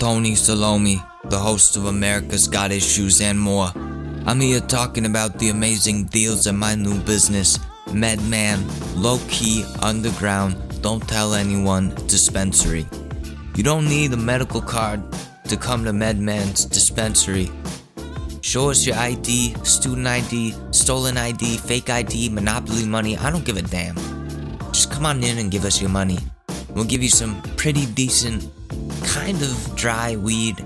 Tony Salome, the host of America's Got Issues and More. I'm here talking about the amazing deals at my new business, MedMan, low-key, underground, don't tell anyone dispensary. You don't need a medical card to come to MedMan's dispensary. Show us your ID, student ID, stolen ID, fake ID, monopoly money, I don't give a damn. Just come on in and give us your money. We'll give you some pretty decent, kind of dry weed.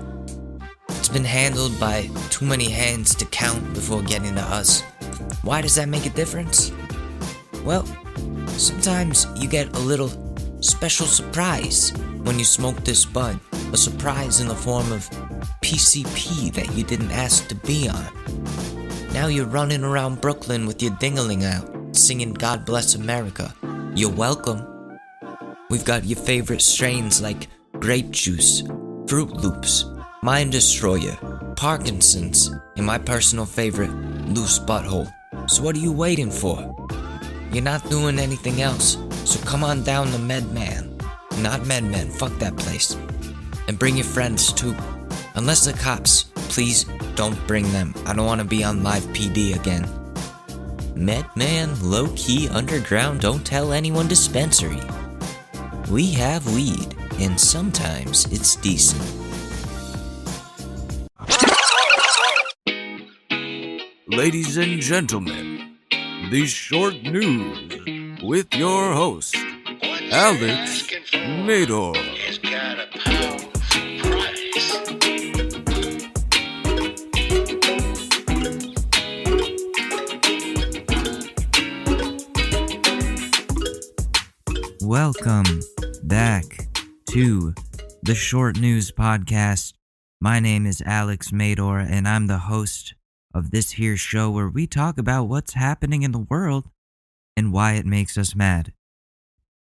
It's been handled by too many hands to count before getting to us. Why does that make a difference? Well, sometimes you get a little special surprise when you smoke this bud. A surprise in the form of PCP that you didn't ask to be on. Now you're running around Brooklyn with your dingaling out, singing God Bless America. You're welcome. We've got your favorite strains like grape juice, Fruit Loops, Mind Destroyer, Parkinson's, and my personal favorite, Loose Butthole. So what are you waiting for? You're not doing anything else, so come on down to MedMan. Not MedMan, fuck that place. And bring your friends too. Unless they're cops, please don't bring them. I don't want to be on live PD again. MedMan, low-key, underground, don't tell anyone dispensary. We have weed, and sometimes it's decent. Ladies and gentlemen, the short news with your host, Alex Mador. Welcome back to the Short News Podcast. My name is Alex Mador, and I'm the host of this here show where we talk about what's happening in the world and why it makes us mad.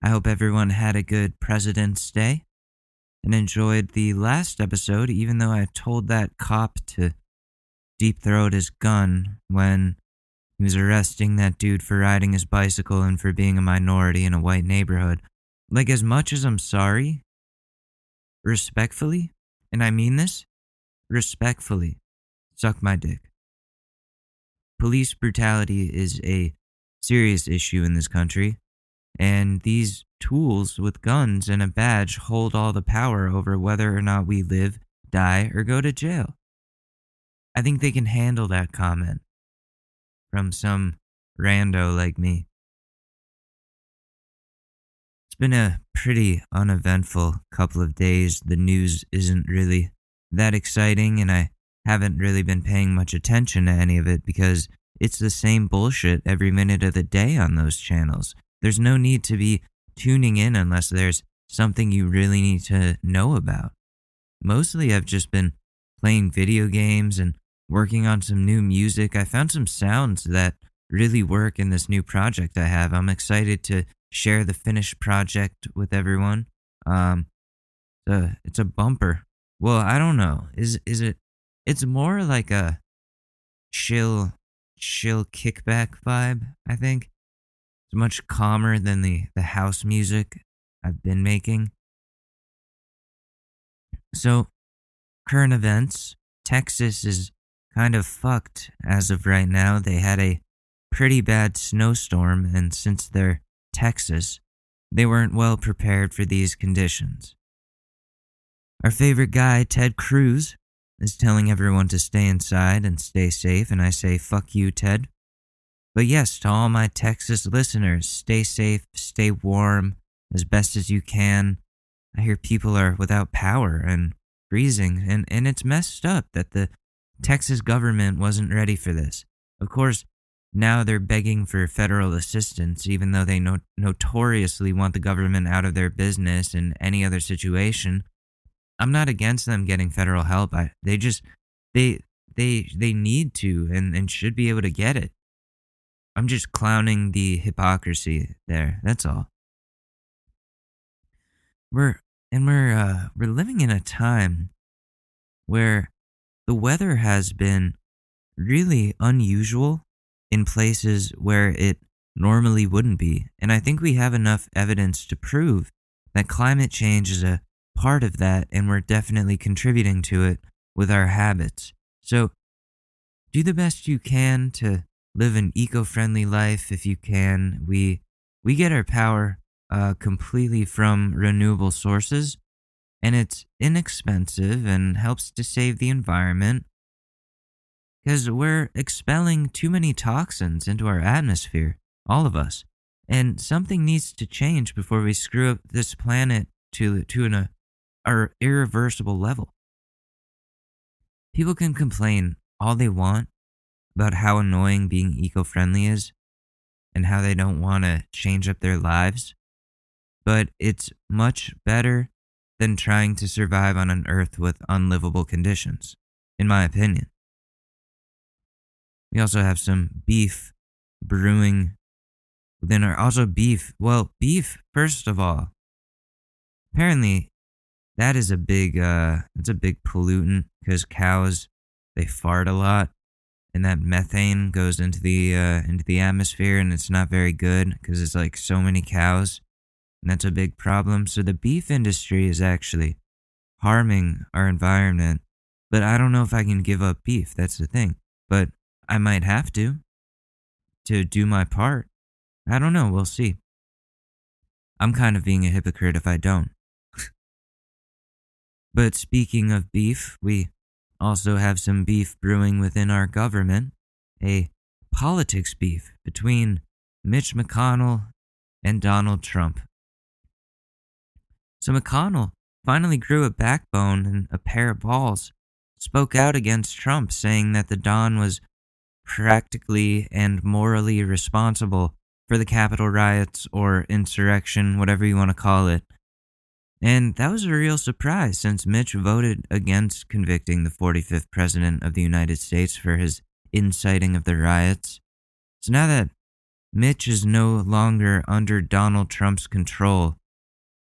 I hope everyone had a good President's Day and enjoyed the last episode, even though I told that cop to deep throat his gun when he was arresting that dude for riding his bicycle and for being a minority in a white neighborhood. Like, as much as I'm sorry, respectfully, and I mean this, respectfully, suck my dick. Police brutality is a serious issue in this country, and these tools with guns and a badge hold all the power over whether or not we live, die, or go to jail. I think they can handle that comment from some rando like me. It's been a pretty uneventful couple of days. The news isn't really that exciting, and I haven't really been paying much attention to any of it because it's the same bullshit every minute of the day on those channels. There's no need to be tuning in unless there's something you really need to know about. Mostly I've just been playing video games and working on some new music. I found some sounds that really work in this new project I have. I'm excited to share the finished project with everyone. It's a bumper. Well, I don't know. Is it? It's more like a chill kickback vibe, I think. It's much calmer than the house music I've been making. So, current events. Texas is kind of fucked as of right now. They had a pretty bad snowstorm, and since they're Texas, they weren't well prepared for these conditions. Our favorite guy, Ted Cruz, is telling everyone to stay inside and stay safe, and I say, fuck you, Ted. But yes, to all my Texas listeners, stay safe, stay warm as best as you can. I hear people are without power and freezing, and it's messed up that the Texas government wasn't ready for this. Of course, now they're begging for federal assistance, even though they notoriously want the government out of their business in any other situation. I'm not against them getting federal help. They need to and should be able to get it. I'm just clowning the hypocrisy there. That's all. We're living in a time where the weather has been really unusual in places where it normally wouldn't be. And I think we have enough evidence to prove that climate change is a part of that, and we're definitely contributing to it with our habits. So do the best you can to live an eco-friendly life if you can. We get our power completely from renewable sources, and it's inexpensive and helps to save the environment because we're expelling too many toxins into our atmosphere, all of us. And something needs to change before we screw up this planet to an irreversible level. People can complain all they want about how annoying being eco-friendly is and how they don't want to change up their lives, but it's much better than trying to survive on an earth with unlivable conditions, in my opinion. We also have some beef brewing within our... Also beef. Well, beef, first of all, apparently that is a big pollutant because cows, they fart a lot, and that methane goes into the atmosphere, and it's not very good because it's like so many cows, and that's a big problem. So the beef industry is actually harming our environment, but I don't know if I can give up beef. That's the thing, but I might have to do my part. I don't know. We'll see. I'm kind of being a hypocrite if I don't. But speaking of beef, we also have some beef brewing within our government, a politics beef between Mitch McConnell and Donald Trump. So McConnell finally grew a backbone and a pair of balls, spoke out against Trump, saying that the Don was practically and morally responsible for the Capitol riots or insurrection, whatever you want to call it. And that was a real surprise since Mitch voted against convicting the 45th president of the United States for his inciting of the riots. So now that Mitch is no longer under Donald Trump's control,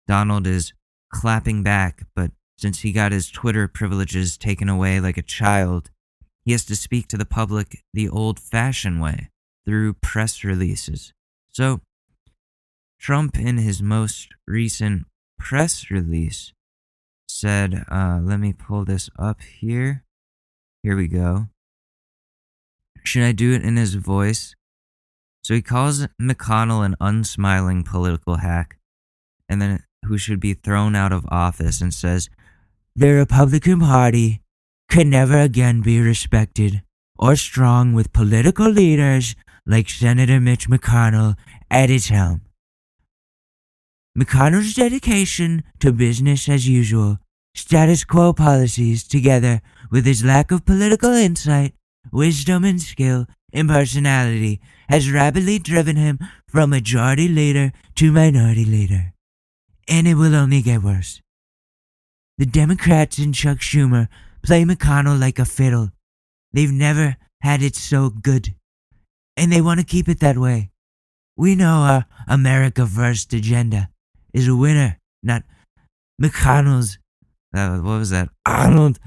Donald is clapping back, but since he got his Twitter privileges taken away like a child, he has to speak to the public the old-fashioned way, through press releases. So, Trump, in his most recent press release, said, let me pull this up here. Here we go. Should I do it in his voice? So he calls McConnell an unsmiling political hack, and then who should be thrown out of office, and says, the Republican Party can never again be respected or strong with political leaders like Senator Mitch McConnell at its helm. McConnell's dedication to business as usual, status quo policies, together with his lack of political insight, wisdom and skill and personality, has rapidly driven him from majority leader to minority leader. And it will only get worse. The Democrats and Chuck Schumer play McConnell like a fiddle. They've never had it so good, and they want to keep it that way. We know our America First agenda is a winner, not McConnell's, what was that? Arnold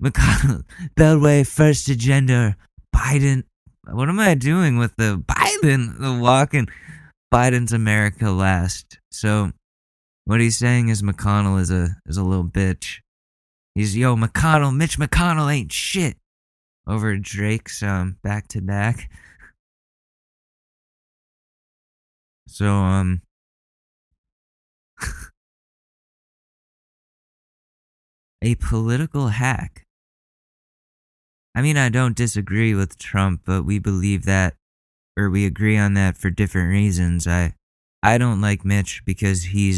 McConnell, Beltway First agenda, Biden. What am I doing with the Biden? The walking Biden's America Last. So what he's saying is McConnell is a little bitch. He's, Mitch McConnell ain't shit. Over Drake's back to back. So a political hack. I mean, I don't disagree with Trump, but we believe that, or we agree on that for different reasons. I don't like Mitch because he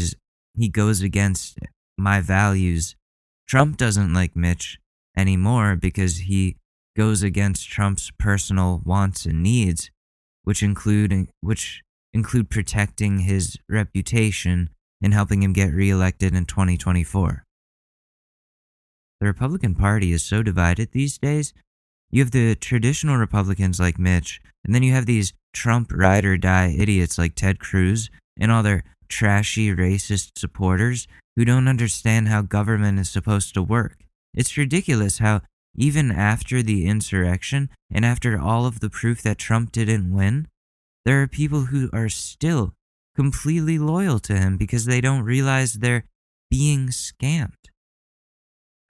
goes against my values. Trump doesn't like Mitch anymore because he goes against Trump's personal wants and needs, which include protecting his reputation and helping him get reelected in 2024. The Republican Party is so divided these days. You have the traditional Republicans like Mitch, and then you have these Trump ride-or-die idiots like Ted Cruz and all their trashy racist supporters who don't understand how government is supposed to work. It's ridiculous how even after the insurrection and after all of the proof that Trump didn't win, there are people who are still completely loyal to him because they don't realize they're being scammed.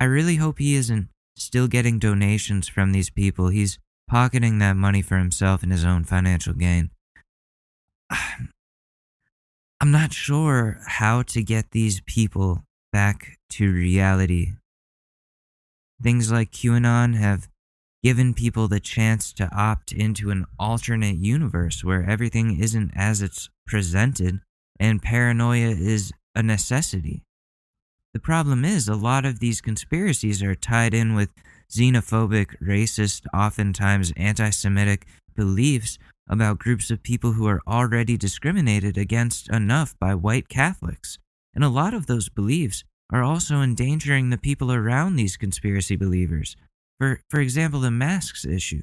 I really hope he isn't still getting donations from these people. He's pocketing that money for himself and his own financial gain. I'm not sure how to get these people back to reality. Things like QAnon have given people the chance to opt into an alternate universe where everything isn't as it's presented and paranoia is a necessity. The problem is, a lot of these conspiracies are tied in with xenophobic, racist, oftentimes anti-Semitic beliefs about groups of people who are already discriminated against enough by white Catholics. And a lot of those beliefs are also endangering the people around these conspiracy believers. For example, the masks issue.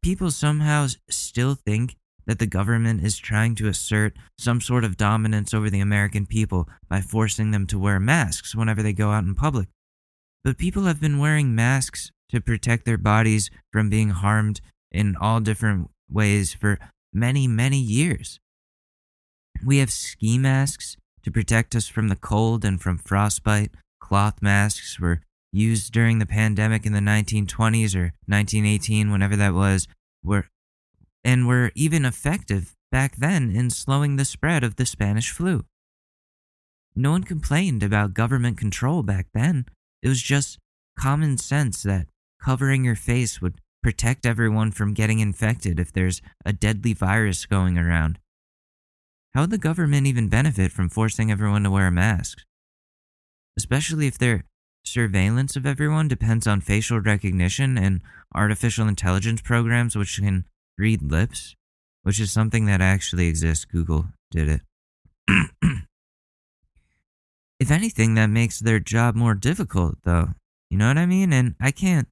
People somehow still think that the government is trying to assert some sort of dominance over the American people by forcing them to wear masks whenever they go out in public. But people have been wearing masks to protect their bodies from being harmed in all different ways for many, many years. We have ski masks to protect us from the cold and from frostbite. Cloth masks were used during the pandemic in the 1920s or 1918, whenever that was, were even effective back then in slowing the spread of the Spanish flu. No one complained about government control back then. It was just common sense that covering your face would protect everyone from getting infected if there's a deadly virus going around. How would the government even benefit from forcing everyone to wear a mask? Especially if their surveillance of everyone depends on facial recognition and artificial intelligence programs which can read lips, which is something that actually exists. Google did it. If anything, that makes their job more difficult, though. You know what I mean? And I can't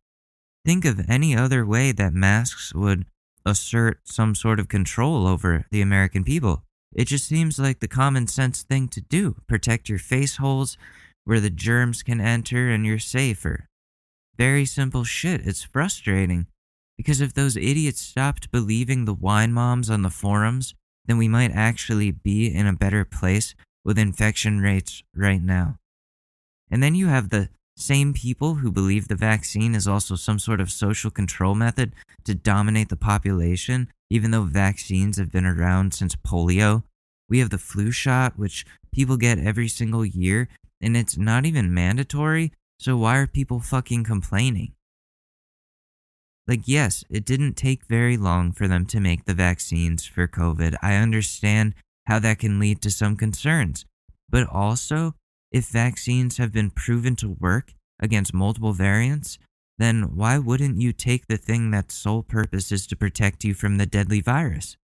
think of any other way that masks would assert some sort of control over the American people. It just seems like the common sense thing to do. Protect your face holes where the germs can enter and you're safer. Very simple shit. It's frustrating. Because if those idiots stopped believing the wine moms on the forums, then we might actually be in a better place with infection rates right now. And then you have the same people who believe the vaccine is also some sort of social control method to dominate the population, even though vaccines have been around since polio. We have the flu shot, which people get every single year, and it's not even mandatory, so why are people fucking complaining? Yes, it didn't take very long for them to make the vaccines for COVID. I understand how that can lead to some concerns. But also, if vaccines have been proven to work against multiple variants, then why wouldn't you take the thing that's sole purpose is to protect you from the deadly virus?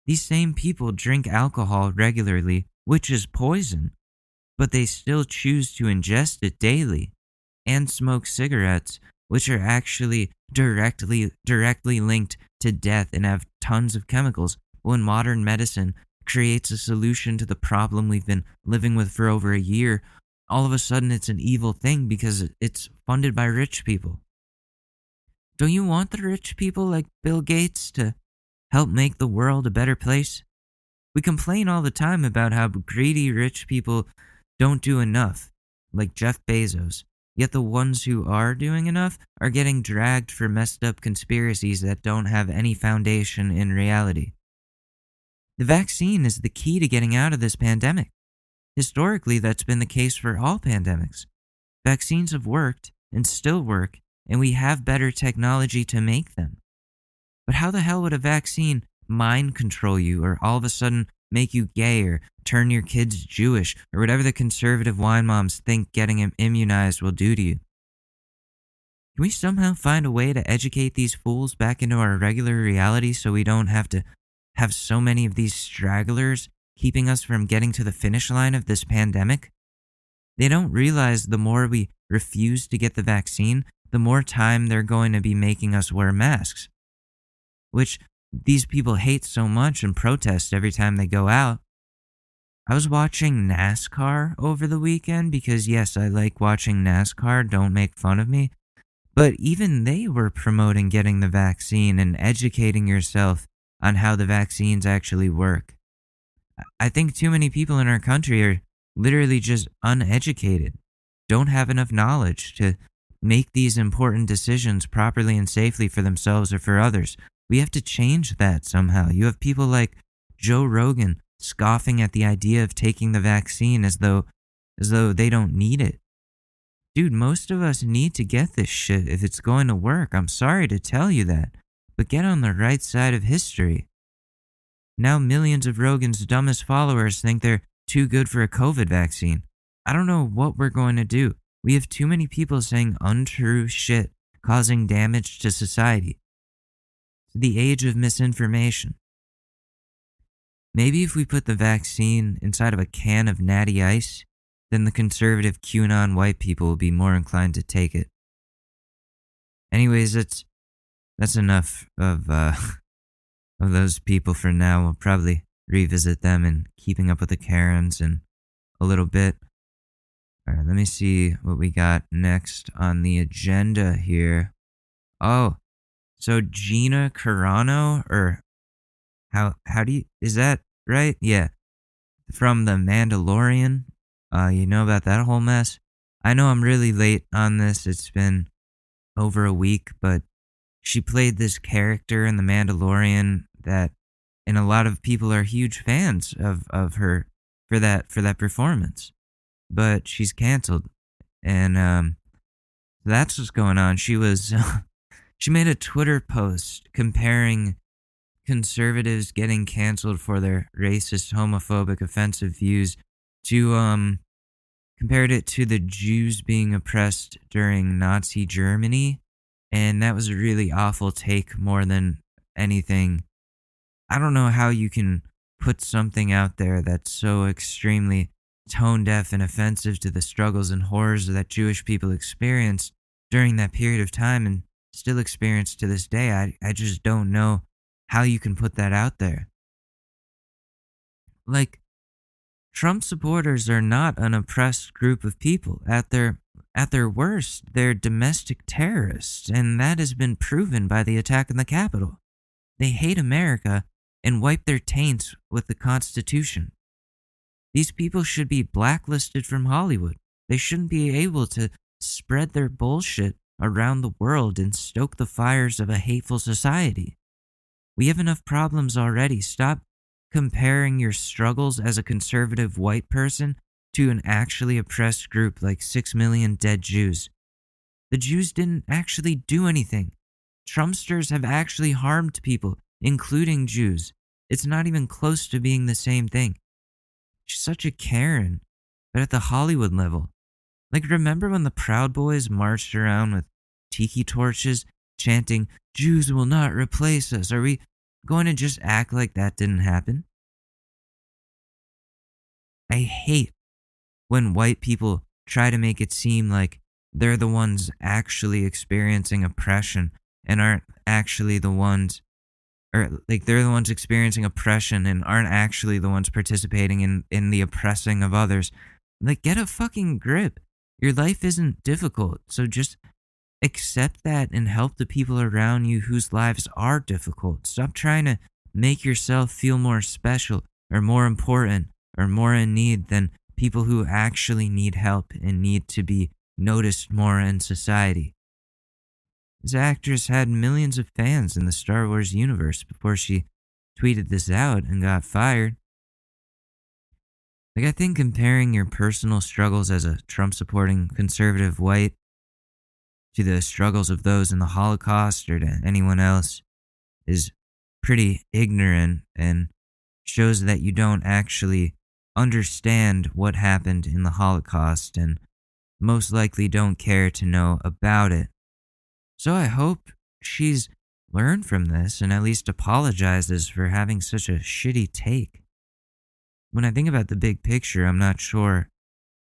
These same people drink alcohol regularly, which is poison, but they still choose to ingest it daily, and smoke cigarettes, which are actually directly linked to death and have tons of chemicals, when modern medicine creates a solution to the problem we've been living with for over a year. All of a sudden it's an evil thing because it's funded by rich people. Don't you want the rich people like Bill Gates to help make the world a better place? We complain all the time about how greedy rich people don't do enough, like Jeff Bezos. Yet the ones who are doing enough are getting dragged for messed up conspiracies that don't have any foundation in reality. The vaccine is the key to getting out of this pandemic. Historically, that's been the case for all pandemics. Vaccines have worked and still work, and we have better technology to make them. But how the hell would a vaccine mind control you, or all of a sudden make you gay, or turn your kids Jewish, or whatever the conservative wine moms think getting them immunized will do to you? Can we somehow find a way to educate these fools back into our regular reality so we don't have to have so many of these stragglers keeping us from getting to the finish line of this pandemic? They don't realize the more we refuse to get the vaccine, the more time they're going to be making us wear masks, which these people hate so much and protest every time they go out. I was watching NASCAR over the weekend because, yes, I like watching NASCAR, don't make fun of me. But even they were promoting getting the vaccine and educating yourself on how the vaccines actually work. I think too many people in our country are literally just uneducated, don't have enough knowledge to make these important decisions properly and safely for themselves or for others. We have to change that somehow. You have people like Joe Rogan scoffing at the idea of taking the vaccine as though they don't need it. Dude, most of us need to get this shit if it's going to work. I'm sorry to tell you that, but get on the right side of history. Now millions of Rogan's dumbest followers think they're too good for a COVID vaccine. I don't know what we're going to do. We have too many people saying untrue shit, causing damage to society. The age of misinformation. Maybe if we put the vaccine inside of a can of natty ice, then the conservative QAnon white people will be more inclined to take it. Anyways, that's enough of those people for now. We'll probably revisit them in Keeping Up with the Karens in a little bit. All right, let me see what we got next on the agenda here. Oh, so Gina Carano, or how do you, is that right? Yeah, from the MAGAlorian. You know about that whole mess? I know I'm really late on this. It's been over a week, but she played this character in the Mandalorian that, and a lot of people are huge fans of her for that performance. But she's canceled, and that's what's going on. She made a Twitter post comparing conservatives getting canceled for their racist, homophobic, offensive views to compared it to the Jews being oppressed during Nazi Germany, and that was a really awful take more than anything. I don't know how you can put something out there that's so extremely tone deaf and offensive to the struggles and horrors that Jewish people experienced during that period of time and still experience to this day. I just don't know how you can put that out there. Like, Trump supporters are not an oppressed group of people. At their worst, they're domestic terrorists, and that has been proven by the attack on the Capitol. They hate America and wipe their taints with the Constitution. These people should be blacklisted from Hollywood. They shouldn't be able to spread their bullshit around the world and stoke the fires of a hateful society. We have enough problems already. Stop comparing your struggles as a conservative white person to an actually oppressed group like 6 million dead Jews. The Jews didn't actually do anything. Trumpsters have actually harmed people, including Jews. It's not even close to being the same thing. She's such a Karen, but at the Hollywood level. Like, remember when the Proud Boys marched around with tiki torches, chanting, "Jews will not replace us"? Are we going to just act like that didn't happen? I hate when white people try to make it seem like they're the ones actually experiencing oppression and aren't actually the ones, or like they're the ones experiencing oppression and aren't actually the ones participating in the oppressing of others. Like, get a fucking grip. Your life isn't difficult, so just accept that and help the people around you whose lives are difficult. Stop trying to make yourself feel more special or more important or more in need than people who actually need help and need to be noticed more in society. This actress had millions of fans in the Star Wars universe before she tweeted this out and got fired. Like, I think comparing your personal struggles as a Trump-supporting conservative white to the struggles of those in the Holocaust or to anyone else is pretty ignorant and shows that you don't actually understand what happened in the Holocaust and most likely don't care to know about it. So I hope she's learned from this and at least apologizes for having such a shitty take. When I think about the big picture, I'm not sure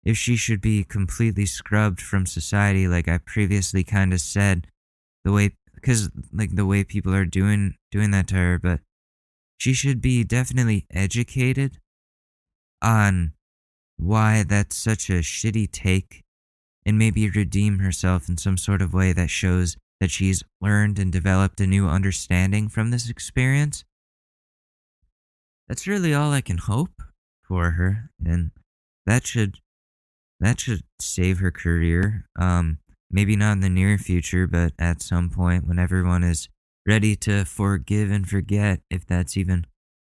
if she should be completely scrubbed from society, like I previously kind of said, because the way people are doing that to her, but she should be definitely educated on why that's such a shitty take and maybe redeem herself in some sort of way that shows that she's learned and developed a new understanding from this experience. That's really all I can hope for her, and that should save her career. Maybe not in the near future, but at some point when everyone is ready to forgive and forget, if that's even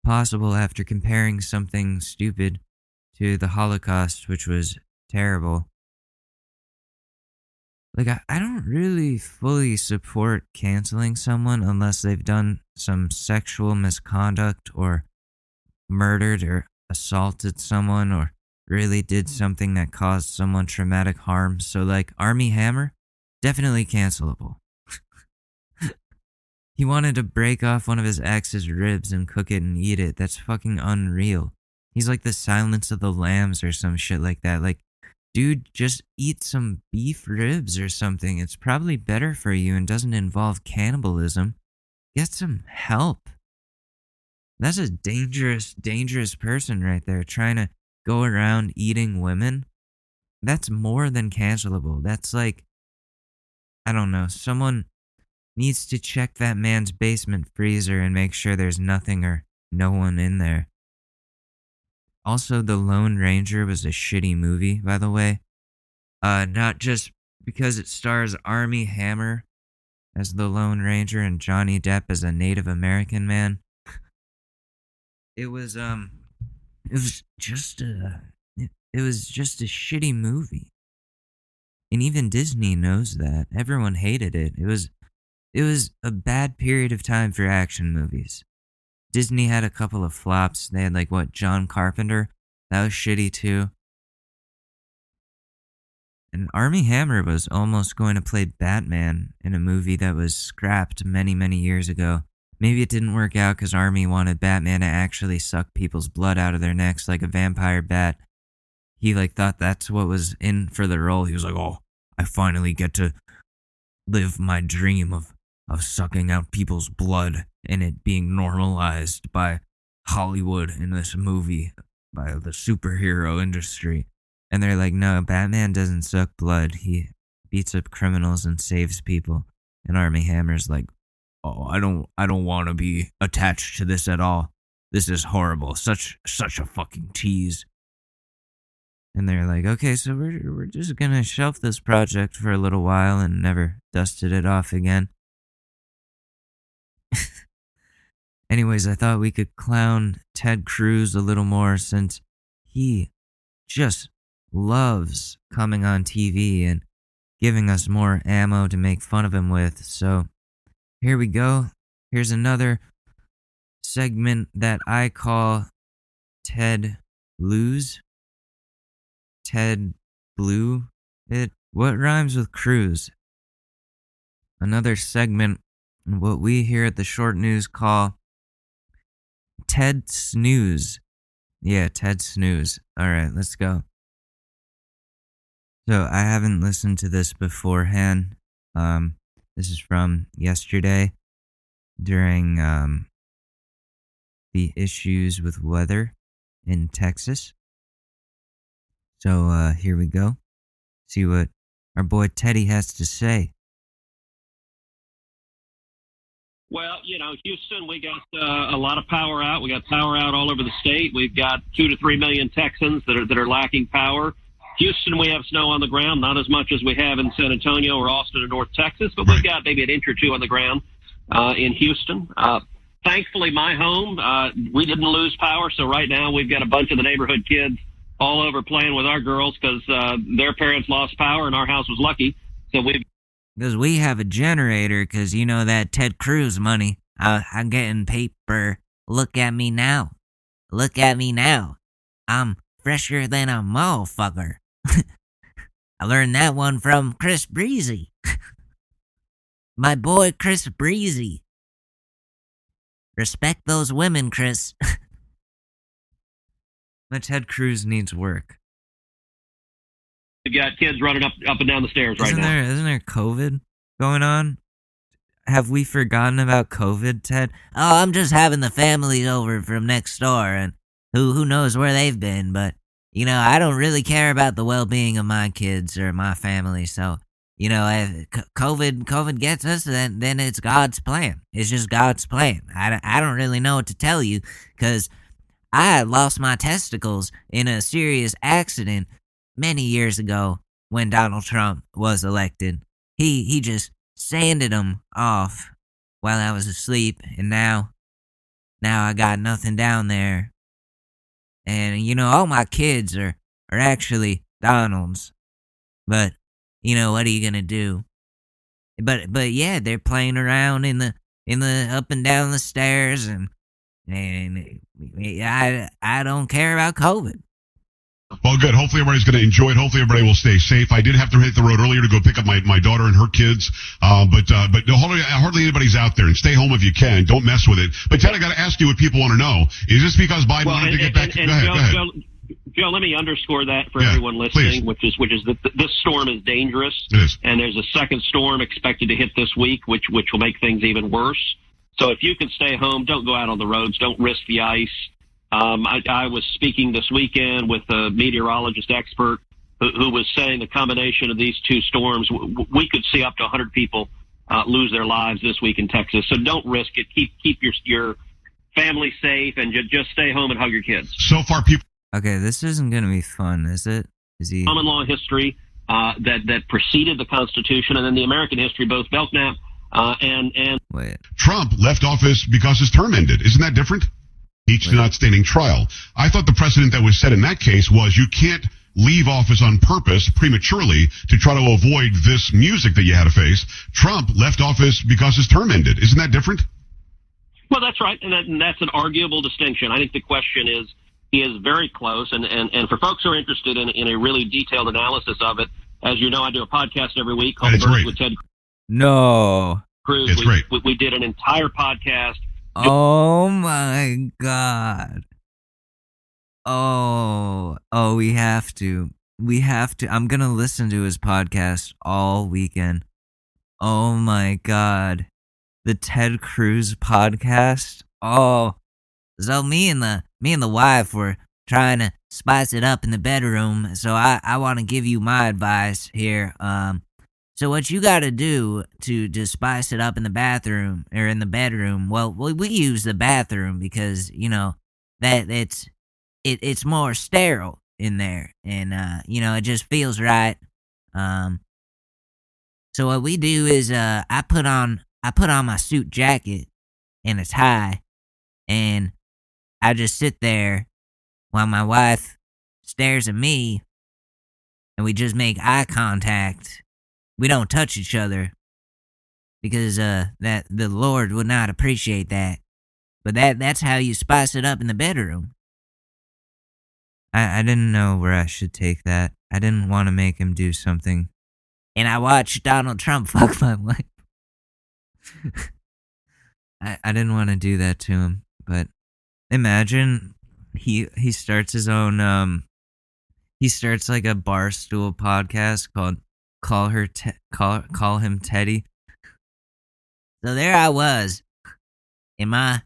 possible after comparing something stupid to the Holocaust, which was terrible. Like, I don't really fully support canceling someone unless they've done some sexual misconduct or murdered or assaulted someone or really did something that caused someone traumatic harm. So, like, Army Hammer, definitely cancelable. He wanted to break off one of his ex's ribs and cook it and eat it. That's fucking unreal. He's like the Silence of the Lambs or some shit like that. Like, dude, just eat some beef ribs or something. It's probably better for you and doesn't involve cannibalism. Get some help. That's a dangerous, dangerous person right there trying to go around eating women. That's more than cancelable. That's like, I don't know, someone needs to check that man's basement freezer and make sure there's nothing or no one in there. Also, The Lone Ranger was a shitty movie, by the way. Not just because it stars Armie Hammer as the Lone Ranger and Johnny Depp as a Native American man. It was just a shitty movie. And even Disney knows that. Everyone hated it. It was a bad period of time for action movies. Disney had a couple of flops. They had John Carpenter. That was shitty too. And Armie Hammer was almost going to play Batman in a movie that was scrapped many, many years ago. Maybe it didn't work out because Armie wanted Batman to actually suck people's blood out of their necks like a vampire bat. He thought that's what was in for the role. He was like, oh, I finally get to live my dream of sucking out people's blood and it being normalized by Hollywood in this movie, by the superhero industry. And they're like, no, Batman doesn't suck blood. He beats up criminals and saves people. And Armie Hammer's like, oh, I don't want to be attached to this at all. This is horrible. Such a fucking tease. And they're like, okay, so we're just gonna shelf this project for a little while and never dusted it off again. Anyways, I thought we could clown Ted Cruz a little more since he just loves coming on TV and giving us more ammo to make fun of him with. So here we go. Here's another segment that I call Ted Lose. Ted Blue. What rhymes with Cruz? Another segment, what we here at the Short News call Ted Snooze. Yeah, Ted Snooze. Alright, let's go. So, I haven't listened to this beforehand. This is from yesterday during the issues with weather in Texas. So, here we go. See what our boy Teddy has to say. Well, Houston, we got a lot of power out. We got power out all over the state. We've got 2 to 3 million Texans that are lacking power. Houston, we have snow on the ground, not as much as we have in San Antonio or Austin or North Texas, but we've got maybe an inch or two on the ground in Houston. Thankfully, my home, we didn't lose power, so right now we've got a bunch of the neighborhood kids all over playing with our girls because their parents lost power and our house was lucky. So because we have a generator, because that Ted Cruz money. I'm getting paper. Look at me now. Look at me now. I'm fresher than a motherfucker. I learned that one from Chris Breezy. My boy Chris Breezy. Respect those women, Chris. But Ted Cruz needs work. we've got kids running up and down the stairs right now. Isn't there COVID going on? Have we forgotten about COVID, Ted? Oh, I'm just having the families over from next door, and who knows where they've been, but, I don't really care about the well-being of my kids or my family, so, if COVID gets us, then it's God's plan. It's just God's plan. I don't really know what to tell you, because I lost my testicles in a serious accident many years ago when Donald Trump was elected. He just sanded them off while I was asleep, and now I got nothing down there. And all my kids are actually Donald's. But what are you gonna do? But yeah, they're playing around in the up and down the stairs, and I don't care about COVID. Well, good. Hopefully everybody's going to enjoy it. Hopefully everybody will stay safe. I did have to hit the road earlier to go pick up my daughter and her kids. But hardly anybody's out there, and stay home if you can. Don't mess with it. But Ted, I got to ask you what people want to know. Is this because Biden wanted to get back? Go ahead. Joe, let me underscore that for everyone listening, please. which is that this storm is dangerous. It is. And there's a second storm expected to hit this week, which will make things even worse. So if you can stay home, don't go out on the roads. Don't risk the ice. I was speaking this weekend with a meteorologist expert who was saying the combination of these two storms, we could see up to 100 people lose their lives this week in Texas. So don't risk it. Keep your family safe, and just stay home and hug your kids. So far, people. Okay, this isn't going to be fun, is it? Is he common law history that preceded the Constitution, and then the American history, both Belknap and Wait. Trump left office because his term ended. Isn't that different? Each did not standing trial. I thought the precedent that was set in that case was you can't leave office on purpose prematurely to try to avoid this music that you had to face. Trump left office because his term ended. Isn't that different? Well, that's right, and that's an arguable distinction. I think the question is, he is very close, and for folks who are interested in a really detailed analysis of it, as you know, I do a podcast every week called Birds with Ted No. Cruz. It's great. We did an entire podcast. Oh my God. Oh, we have to. I'm going to listen to his podcast all weekend. Oh my God. The Ted Cruz podcast. Oh. So me and the wife were trying to spice it up in the bedroom. So I want to give you my advice here. So what you got to do to spice it up in the bathroom or in the bedroom? Well, we use the bathroom because that it's more sterile in there, and it just feels right. So what we do is I put on my suit jacket and a tie, and I just sit there while my wife stares at me, and we just make eye contact. We don't touch each other because that the Lord would not appreciate that. But that's how you spice it up in the bedroom. I didn't know where I should take that. I didn't want to make him do something. And I watched Donald Trump fuck my wife. I didn't want to do that to him, but imagine he starts his own he starts like a Barstool podcast called Call Him Teddy. So there I was in my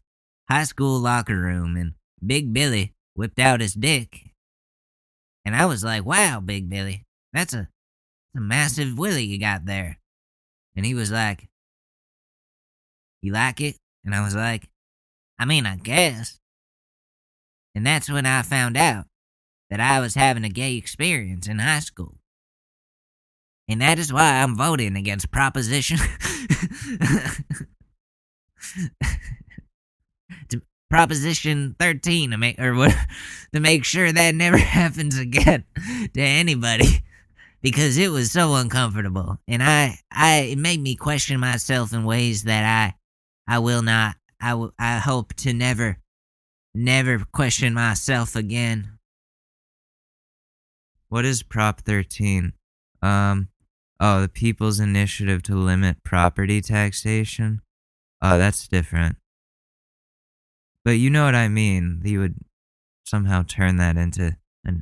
high school locker room, and Big Billy whipped out his dick, and I was like, "Wow, Big Billy, that's a massive willy you got there." And he was like, "You like it?" And I was like, "I mean, I guess." And that's when I found out that I was having a gay experience in high school. And that is why I'm voting against Proposition Proposition 13 to make sure that never happens again to anybody, because it was so uncomfortable, and it made me question myself in ways that I will not. I hope to never question myself again. What is Prop 13? The People's Initiative to Limit Property Taxation. Oh, that's different. But you know what I mean. He would somehow turn that into a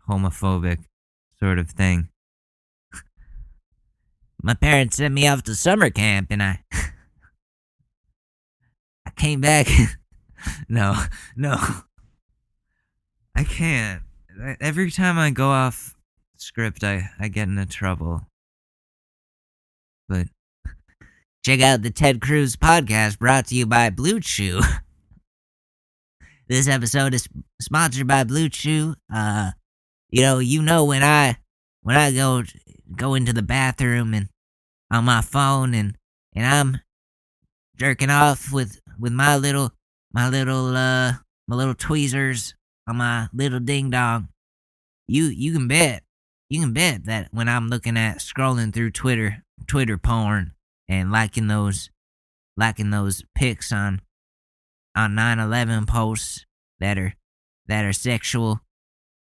homophobic sort of thing. My parents sent me off to summer camp, and I came back. No. I can't. Every time I go off script, I get into trouble. But check out the Ted Cruz podcast, brought to you by Blue Chew. This episode is sponsored by Blue Chew. When I go into the bathroom and on my phone and I'm jerking off with my little tweezers on my little ding dong. You can bet that when I'm looking at scrolling through Twitter porn and liking those pics on 9/11 posts that are sexual,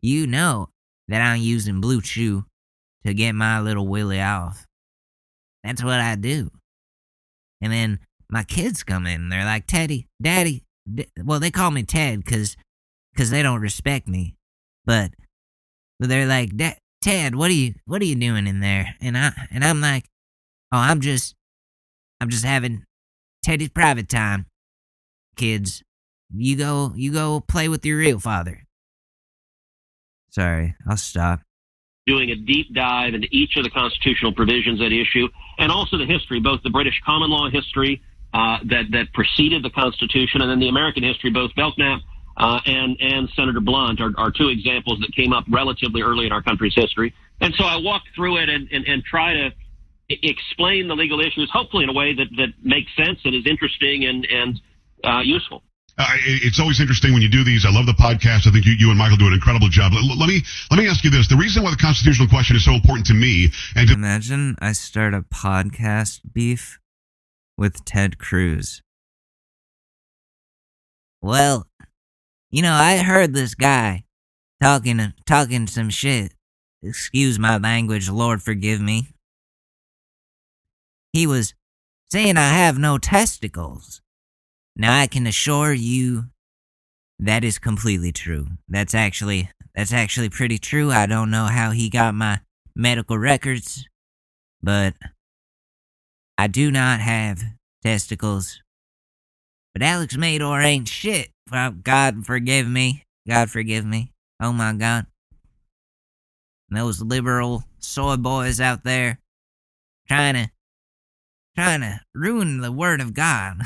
you know that I'm using Blue Chew to get my little willy off. That's what I do. And then my kids come in and they're like, Daddy, well, they call me Ted because they don't respect me. But they're like, Ted, what are you doing in there? And I'm like, oh, I'm just having Teddy's private time. Kids, you go play with your real father. Sorry, I'll stop. Doing a deep dive into each of the constitutional provisions at issue, and also the history, both the British common law history that preceded the Constitution, and then the American history. Both Belknap and Senator Blunt are two examples that came up relatively early in our country's history. And so I walked through it and try to explain the legal issues, hopefully in a way that makes sense and is interesting and useful. It's always interesting when you do these. I love the podcast. I think you and Michael do an incredible job. Let me ask you this. The reason why the constitutional question is so important to me and imagine I start a podcast beef with Ted Cruz. Well, I heard this guy talking some shit. Excuse my language, Lord forgive me. He was saying I have no testicles. Now I can assure you that is completely true. That's actually pretty true. I don't know how he got my medical records, but I do not have testicles. But Alex Mador ain't shit. God forgive me. God forgive me. Oh my God. And those liberal soy boys out there trying to ruin the word of God.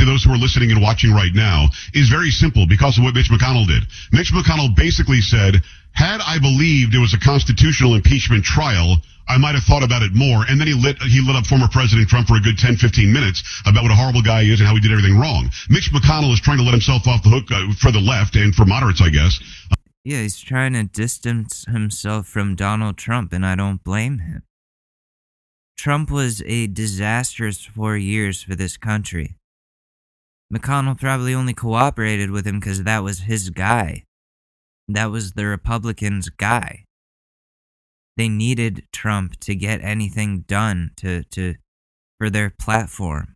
to those who are listening and watching right now is very simple because of what Mitch McConnell did. Mitch McConnell basically said, had I believed it was a constitutional impeachment trial, I might have thought about it more. And then he lit up former President Trump for a good 10, 15 minutes about what a horrible guy he is and how he did everything wrong. Mitch McConnell is trying to let himself off the hook for the left and for moderates, I guess. Yeah, he's trying to distance himself from Donald Trump, and I don't blame him. Trump was a disastrous 4 years for this country. McConnell probably only cooperated with him because that was his guy. That was the Republicans' guy. They needed Trump to get anything done for their platform.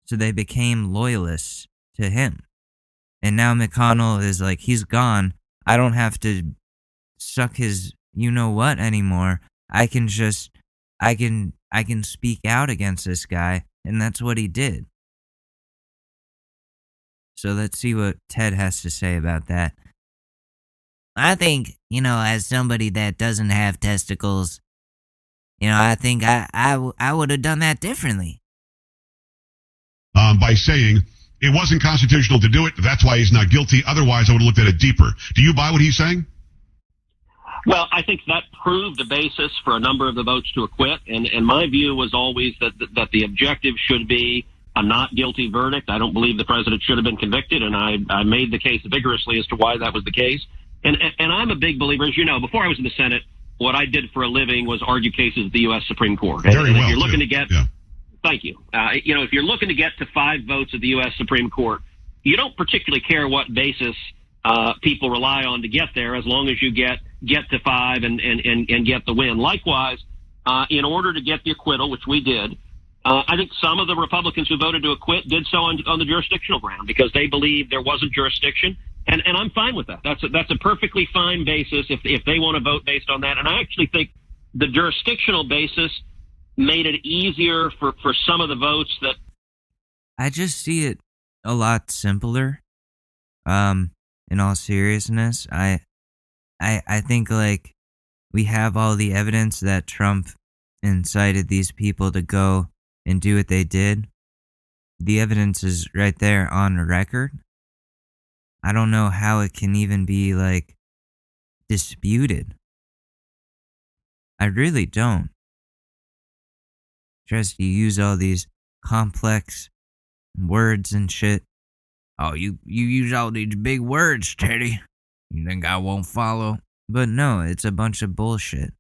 So they became loyalists to him. And now McConnell is like, he's gone. I don't have to suck his you-know-what anymore. I can speak out against this guy. And that's what he did. So let's see what Ted has to say about that. I think, as somebody that doesn't have testicles, I think I would have done that differently. By saying it wasn't constitutional to do it, that's why he's not guilty. Otherwise, I would have looked at it deeper. Do you buy what he's saying? Well, I think that proved a basis for a number of the votes to acquit. And my view was always that the objective should be a not guilty verdict. I don't believe the president should have been convicted, and I made the case vigorously as to why that was the case. And I'm a big believer, as you know, before I was in the Senate, what I did for a living was argue cases at the U.S. Supreme Court. And if you're looking to get, thank you. If you're looking to get to 5 votes at the U.S. Supreme Court, you don't particularly care what basis people rely on to get there, as long as you get to 5 and get the win. Likewise, in order to get the acquittal, which we did, I think some of the Republicans who voted to acquit did so on the jurisdictional ground because they believed there wasn't jurisdiction. And I'm fine with that. That's a perfectly fine basis if they want to vote based on that. And I actually think the jurisdictional basis made it easier for some of the votes that. I just see it a lot simpler. In all seriousness, I think like we have all the evidence that Trump incited these people to go and do what they did. the evidence is right there on record. I don't know how it can even be, disputed. I really don't. Tries to use all these complex words and shit. Oh, you use all these big words, Teddy. You think I won't follow? But no, it's a bunch of bullshit.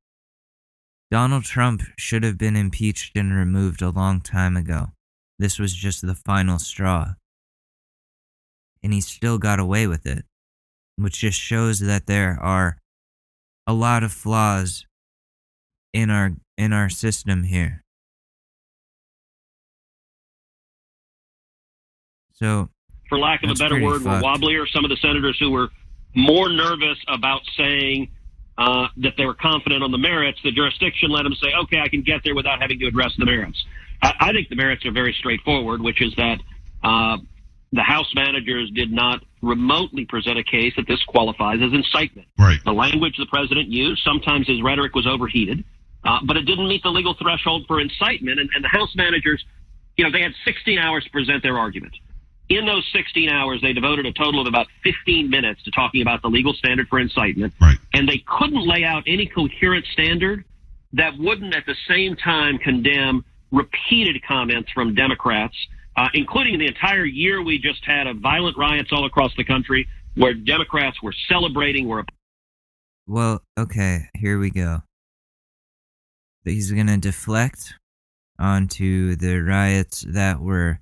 Donald Trump should have been impeached and removed a long time ago. This was just the final straw. And he still got away with it, which just shows that there are a lot of flaws in our system here. So, for lack of a better word, were wobblier. Some of the senators who were more nervous about saying that they were confident on the merits, the jurisdiction let them say, okay, I can get there without having to address the merits. I think the merits are very straightforward, which is that the House managers did not remotely present a case that this qualifies as incitement. Right. The language the president used, sometimes his rhetoric was overheated, but it didn't meet the legal threshold for incitement. And the House managers, they had 16 hours to present their argument. In those 16 hours, they devoted a total of about 15 minutes to talking about the legal standard for incitement. Right. And they couldn't lay out any coherent standard that wouldn't at the same time condemn repeated comments from Democrats, including the entire year we just had of violent riots all across the country where Democrats were celebrating. Well, okay, here we go. He's going to deflect onto the riots that were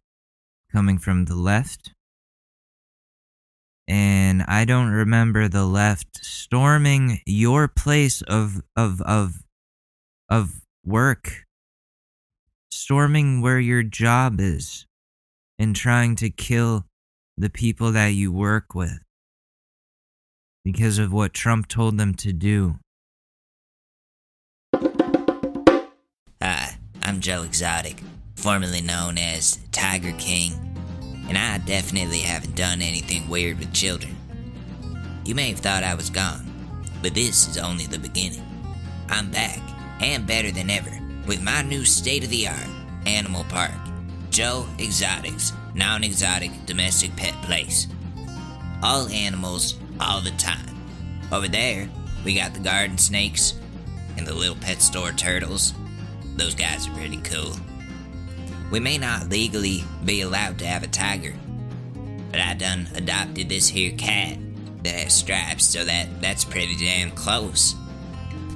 coming from the left. And I don't remember the left storming your place of work, storming where your job is, and trying to kill the people that you work with because of what Trump told them to do. Hi, I'm Joe Exotic, formerly known as Tiger King, and I definitely haven't done anything weird with children. You may have thought I was gone, but this is only the beginning. I'm back, and better than ever, with my new state-of-the-art animal park, Joe Exotic's non-exotic domestic pet place. All animals, all the time. Over there, we got the garden snakes and the little pet store turtles. Those guys are pretty cool. We may not legally be allowed to have a tiger, but I done adopted this here cat that has stripes, so that's pretty damn close.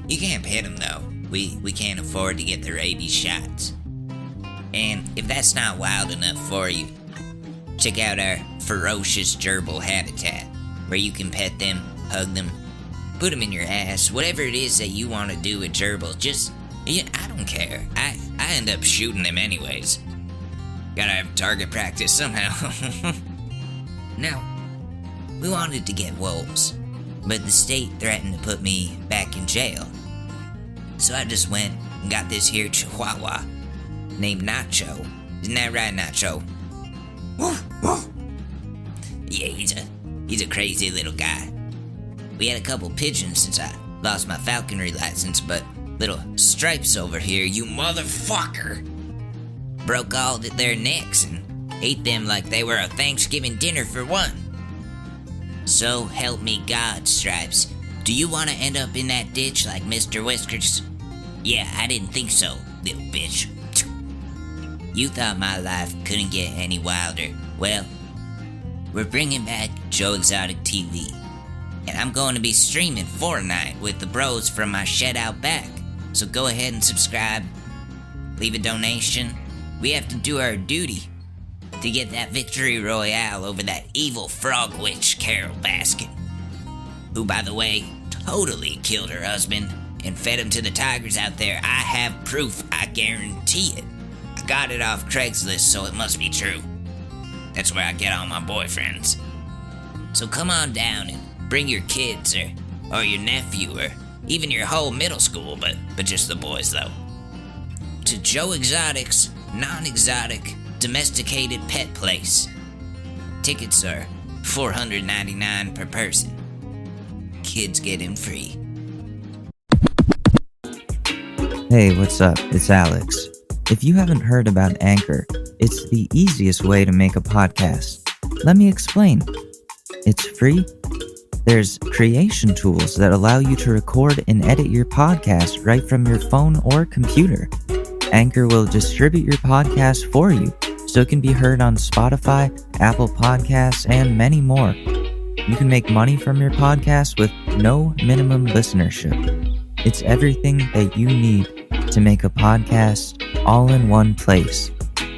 You can't pet him though. We can't afford to get the rabies shots. And if that's not wild enough for you, check out our ferocious gerbil habitat, where you can pet them, hug them, put them in your ass, whatever it is that you want to do with gerbils. I don't care. I end up shooting them anyways. Gotta have target practice somehow. Now, we wanted to get wolves, but the state threatened to put me back in jail. So I just went and got this here chihuahua named Nacho. Isn't that right, Nacho? Woof, woof. Yeah, he's a crazy little guy. We had a couple pigeons since I lost my falconry license, but little Stripes over here, you motherfucker, broke all their necks and ate them like they were a Thanksgiving dinner for one. So help me God, Stripes. Do you want to end up in that ditch like Mr. Whiskers? Yeah, I didn't think so, little bitch. You thought my life couldn't get any wilder. Well, we're bringing back Joe Exotic TV. And I'm going to be streaming Fortnite with the bros from my shed out back. So go ahead and subscribe. Leave a donation. We have to do our duty to get that victory royale over that evil frog witch Carol Baskin, who, by the way, totally killed her husband and fed him to the tigers out there. I have proof, I guarantee it. I got it off Craigslist, so it must be true. That's where I get all my boyfriends. So come on down and bring your kids or your nephew or even your whole middle school, but just the boys though, to Joe Exotic's non-exotic domesticated pet place. Tickets are $499 per person. Kids get in free. Hey, what's up? It's Alex. If you haven't heard about Anchor, It's the easiest way to make a podcast. Let me explain. It's free. There's creation tools that allow you to record and edit your podcast right from your phone or computer. Anchor will distribute your podcast for you, so it can be heard on Spotify, Apple Podcasts, and many more. You can make money from your podcast with no minimum listenership. It's everything that you need to make a podcast all in one place.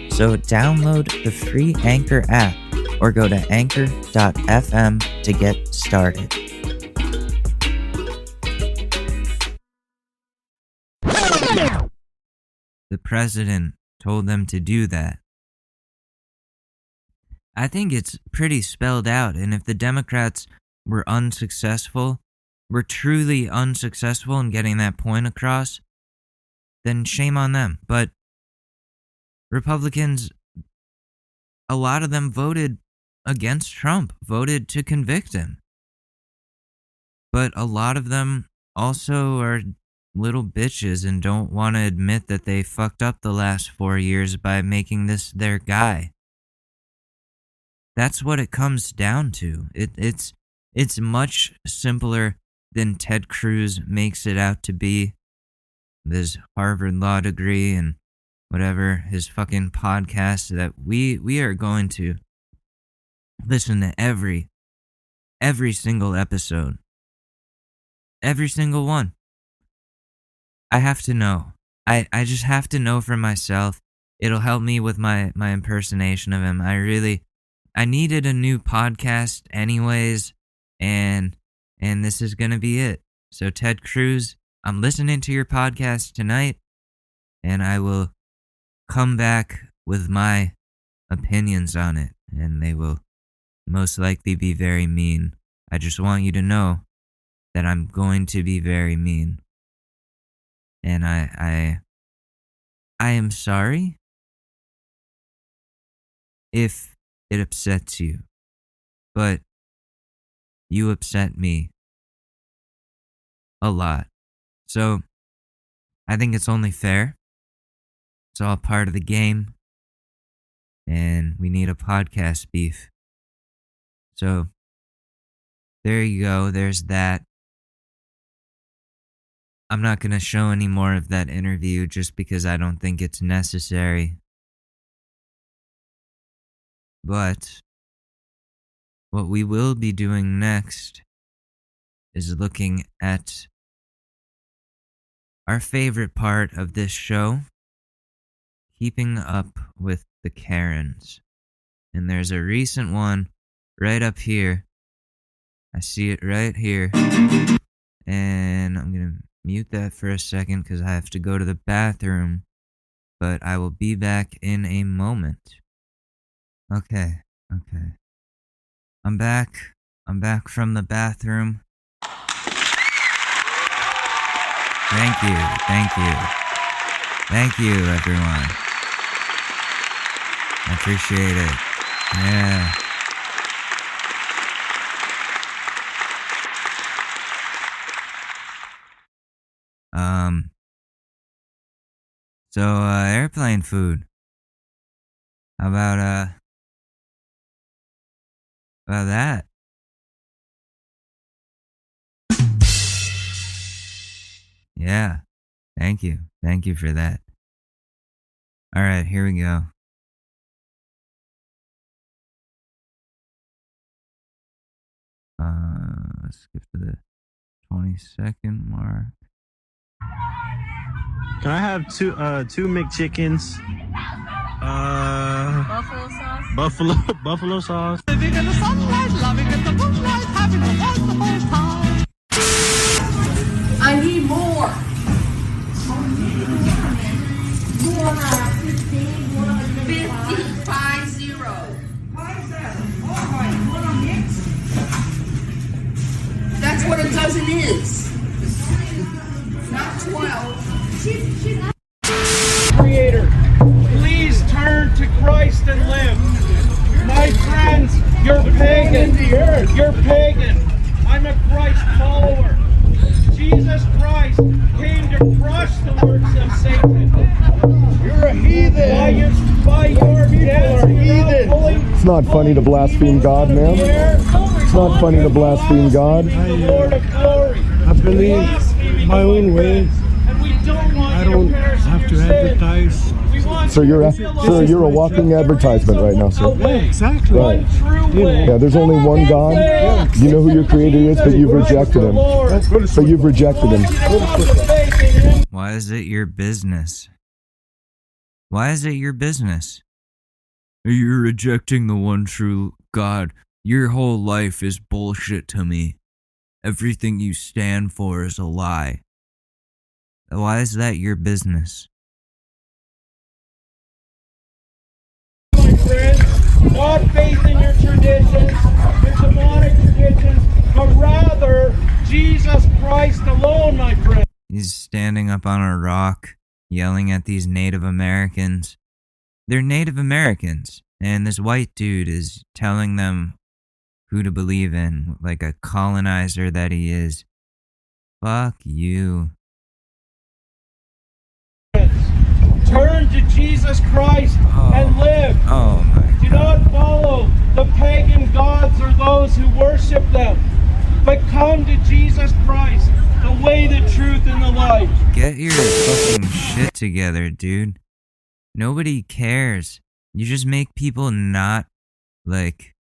So download the free Anchor app or go to anchor.fm to get started. The president told them to do that. I think it's pretty spelled out, and if the Democrats were truly unsuccessful in getting that point across, then shame on them. But Republicans, a lot of them voted against Trump, voted to convict him. But a lot of them also are little bitches and don't want to admit that they fucked up the last 4 years by making this their guy. That's what it comes down to. It's much simpler than Ted Cruz makes it out to be. His Harvard law degree and whatever, his fucking podcast that we are going to listen to every single episode. Every single one. I have to know. I just have to know for myself. It'll help me with my impersonation of him. I needed a new podcast anyways, and this is gonna be it. So Ted Cruz, I'm listening to your podcast tonight, and I will come back with my opinions on it, and they will most likely be very mean. I just want you to know that I'm going to be very mean. And I am sorry if it upsets you, but you upset me a lot. So I think it's only fair. It's all part of the game, and we need a podcast beef. So there you go. There's that. I'm not going to show any more of that interview just because I don't think it's necessary. But what we will be doing next is looking at our favorite part of this show, keeping up with the Karens. And there's a recent one right up here. I see it right here. And I'm going to mute that for a second because I have to go to the bathroom. But I will be back in a moment. Okay. I'm back from the bathroom. Thank you, everyone. I appreciate it. Yeah. So, airplane food. How about that? Yeah. Thank you for that. All right, here we go. Let's skip to the 20-second mark. Can I have two McChickens? Buffalo sauce. Living in the sunlight, loving in the moonlight, having a wonderful time. I need more. 50. That's what a dozen is. Not 12. Creator, please turn to Christ and live. My friends, you're pagan. You're pagan. I'm a Christ follower. Jesus Christ came to crush the works of Satan. You're a a heathen. By your death, you're not pulling. It's not funny to blaspheme God, man. It's not funny to blaspheme God. Lord of glory. I believe my own way. And we don't want I don't have to advertise. Sir, you're a walking advertisement right now, sir. Yeah, exactly. Right. Yeah. Yeah, there's only one God. You know who your creator is, but you've rejected him. But you've rejected him. Why is it your business? Why is it your business? You're rejecting the one true God. Your whole life is bullshit to me. Everything you stand for is a lie. Why is that your business? My friend, not faith in your traditions, your demonic traditions, but rather Jesus Christ alone, my friend. He's standing up on a rock, yelling at these Native Americans. They're Native Americans, and this white dude is telling them who to believe in, like a colonizer that he is. Fuck you. Turn to Jesus Christ and live. Oh my God. Do not follow the pagan gods or those who worship them, but come to Jesus Christ, the way, the truth, and the life. Get your fucking shit together, dude. Nobody cares. You just make people not, like...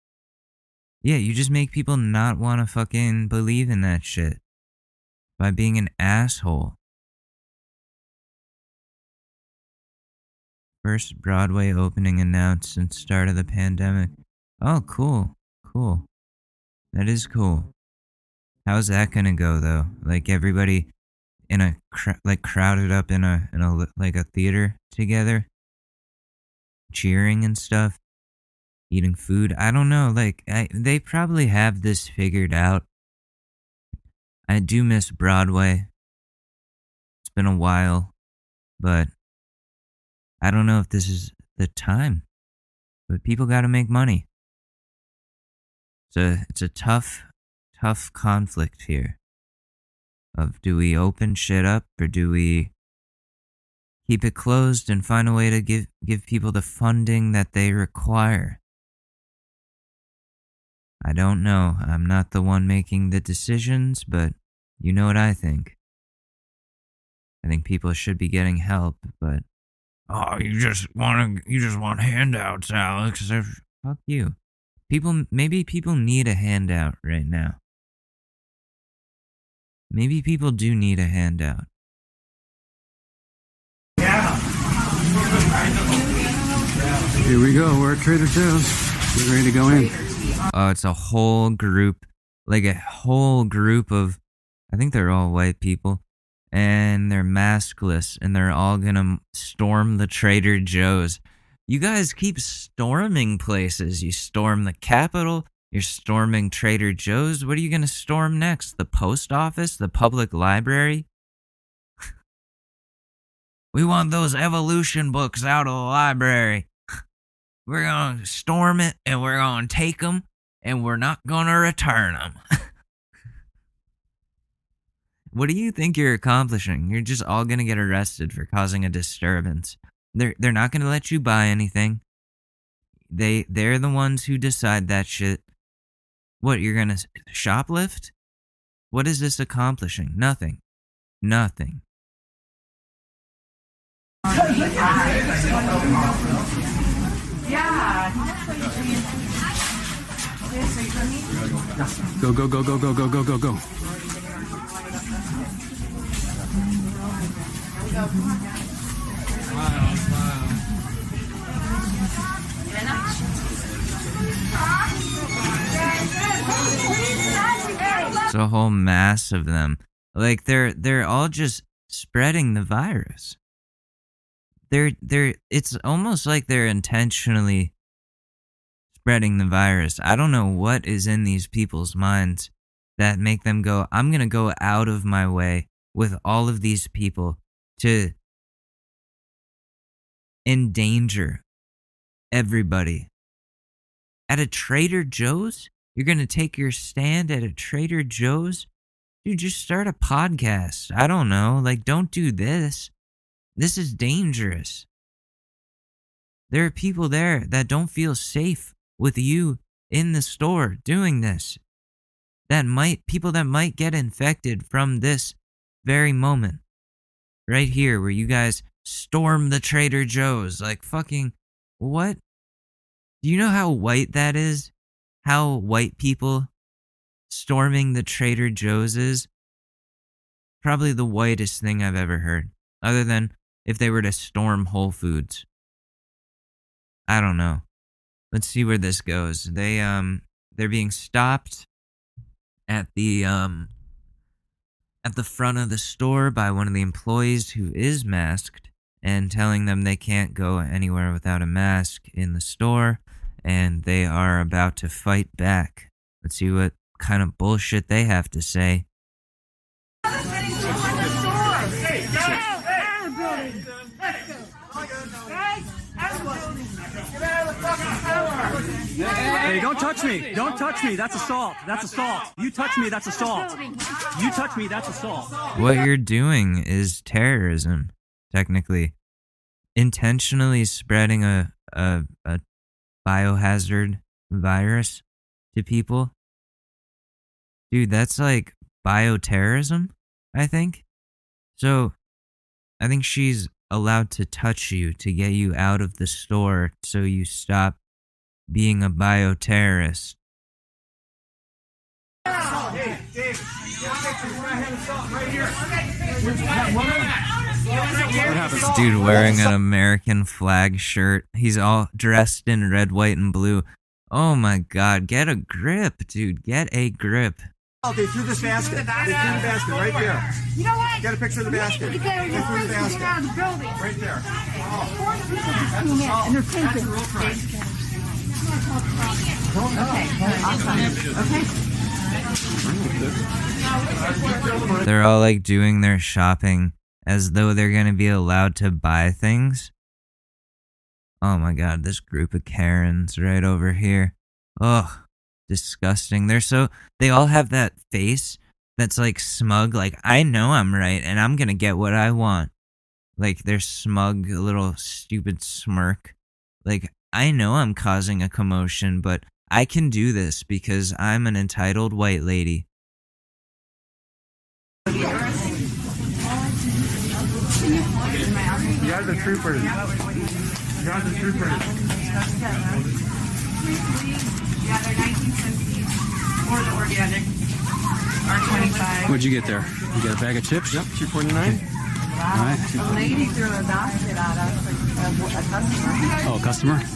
Yeah, you just make people not want to fucking believe in that shit. By being an asshole. First Broadway opening announced since start of the pandemic. Oh, cool. Cool. That is cool. How's that gonna go, though? Like, everybody in a, crowded up in a like a theater together? Cheering and stuff? Eating food? I don't know, like, they probably have this figured out. I do miss Broadway. It's been a while, but I don't know if this is the time. But people gotta make money. It's a tough conflict here. Of, do we open shit up, or do we keep it closed and find a way to give people the funding that they require? I don't know. I'm not the one making the decisions, but you know what I think. I think people should be getting help, but you just want handouts, Alex. Fuck you. Maybe people need a handout right now. Maybe people do need a handout. Here we go. We're at Trader Joe's. We're ready to go in. Oh, it's a whole group. Like a whole group of, I think they're all white people. And they're maskless. And they're all gonna storm the Trader Joe's. You guys keep storming places. You storm the Capitol. You're storming Trader Joe's. What are you gonna storm next? The post office? The public library? We want those evolution books out of the library. We're gonna storm it, and we're gonna take them, and we're not gonna return them. What do you think you're accomplishing? You're just all gonna get arrested for causing a disturbance. They're not gonna let you buy anything. They're the ones who decide that shit. What, you're gonna shoplift? What is this accomplishing? Nothing. Nothing. Go, go, go, go, go, go, go, go, go. It's a whole mass of them. Like, they're all just spreading the virus. It's almost like they're intentionally spreading the virus. I don't know what is in these people's minds that make them go, I'm going to go out of my way with all of these people to endanger everybody. At a Trader Joe's? You're going to take your stand at a Trader Joe's? Dude, just start a podcast. I don't know. Like, don't do this. This is dangerous. There are people there that don't feel safe with you in the store doing this. People that might get infected from this very moment. Right here, where you guys storm the Trader Joe's. Like, fucking, what? Do you know how white that is? How white people storming the Trader Joe's is? Probably the whitest thing I've ever heard. Other than if they were to storm Whole Foods. I don't know. Let's see where this goes. They're being stopped at the front of the store by one of the employees who is masked and telling them they can't go anywhere without a mask in the store, and they are about to fight back. Let's see what kind of bullshit they have to say. Hey, don't touch me. Don't touch me. That's assault. That's assault. You touch me, that's assault. You touch me, that's assault. What you're doing is terrorism, technically. Intentionally spreading a biohazard virus to people. Dude, that's like bioterrorism, I think. So, I think she's allowed to touch you to get you out of the store so you stop being a bioterrorist. This dude wearing an American flag shirt. He's all dressed in red, white, and blue. Oh my god, get a grip, dude. Get a grip. Oh, they threw this basket. They threw the basket right there. You know what? Get a picture of the basket. They threw the basket. Out of the building. Right there. And they're thinking. Okay. They're all like doing their shopping as though they're gonna be allowed to buy things. Oh my god, this group of Karens right over here. Ugh. Disgusting. They all have that face that's like smug, like, I know I'm right and I'm gonna get what I want. Like, their smug little stupid smirk. Like, I know I'm causing a commotion, but I can do this because I'm an entitled white lady. You are the troopers. You are the troopers. Yeah, they're 19 cents or the organic are 25. What'd you get there? You got a bag of chips? Yep, $2.49. Wow. All right. The lady threw a basket at us, a customer. Oh, a customer? Okay.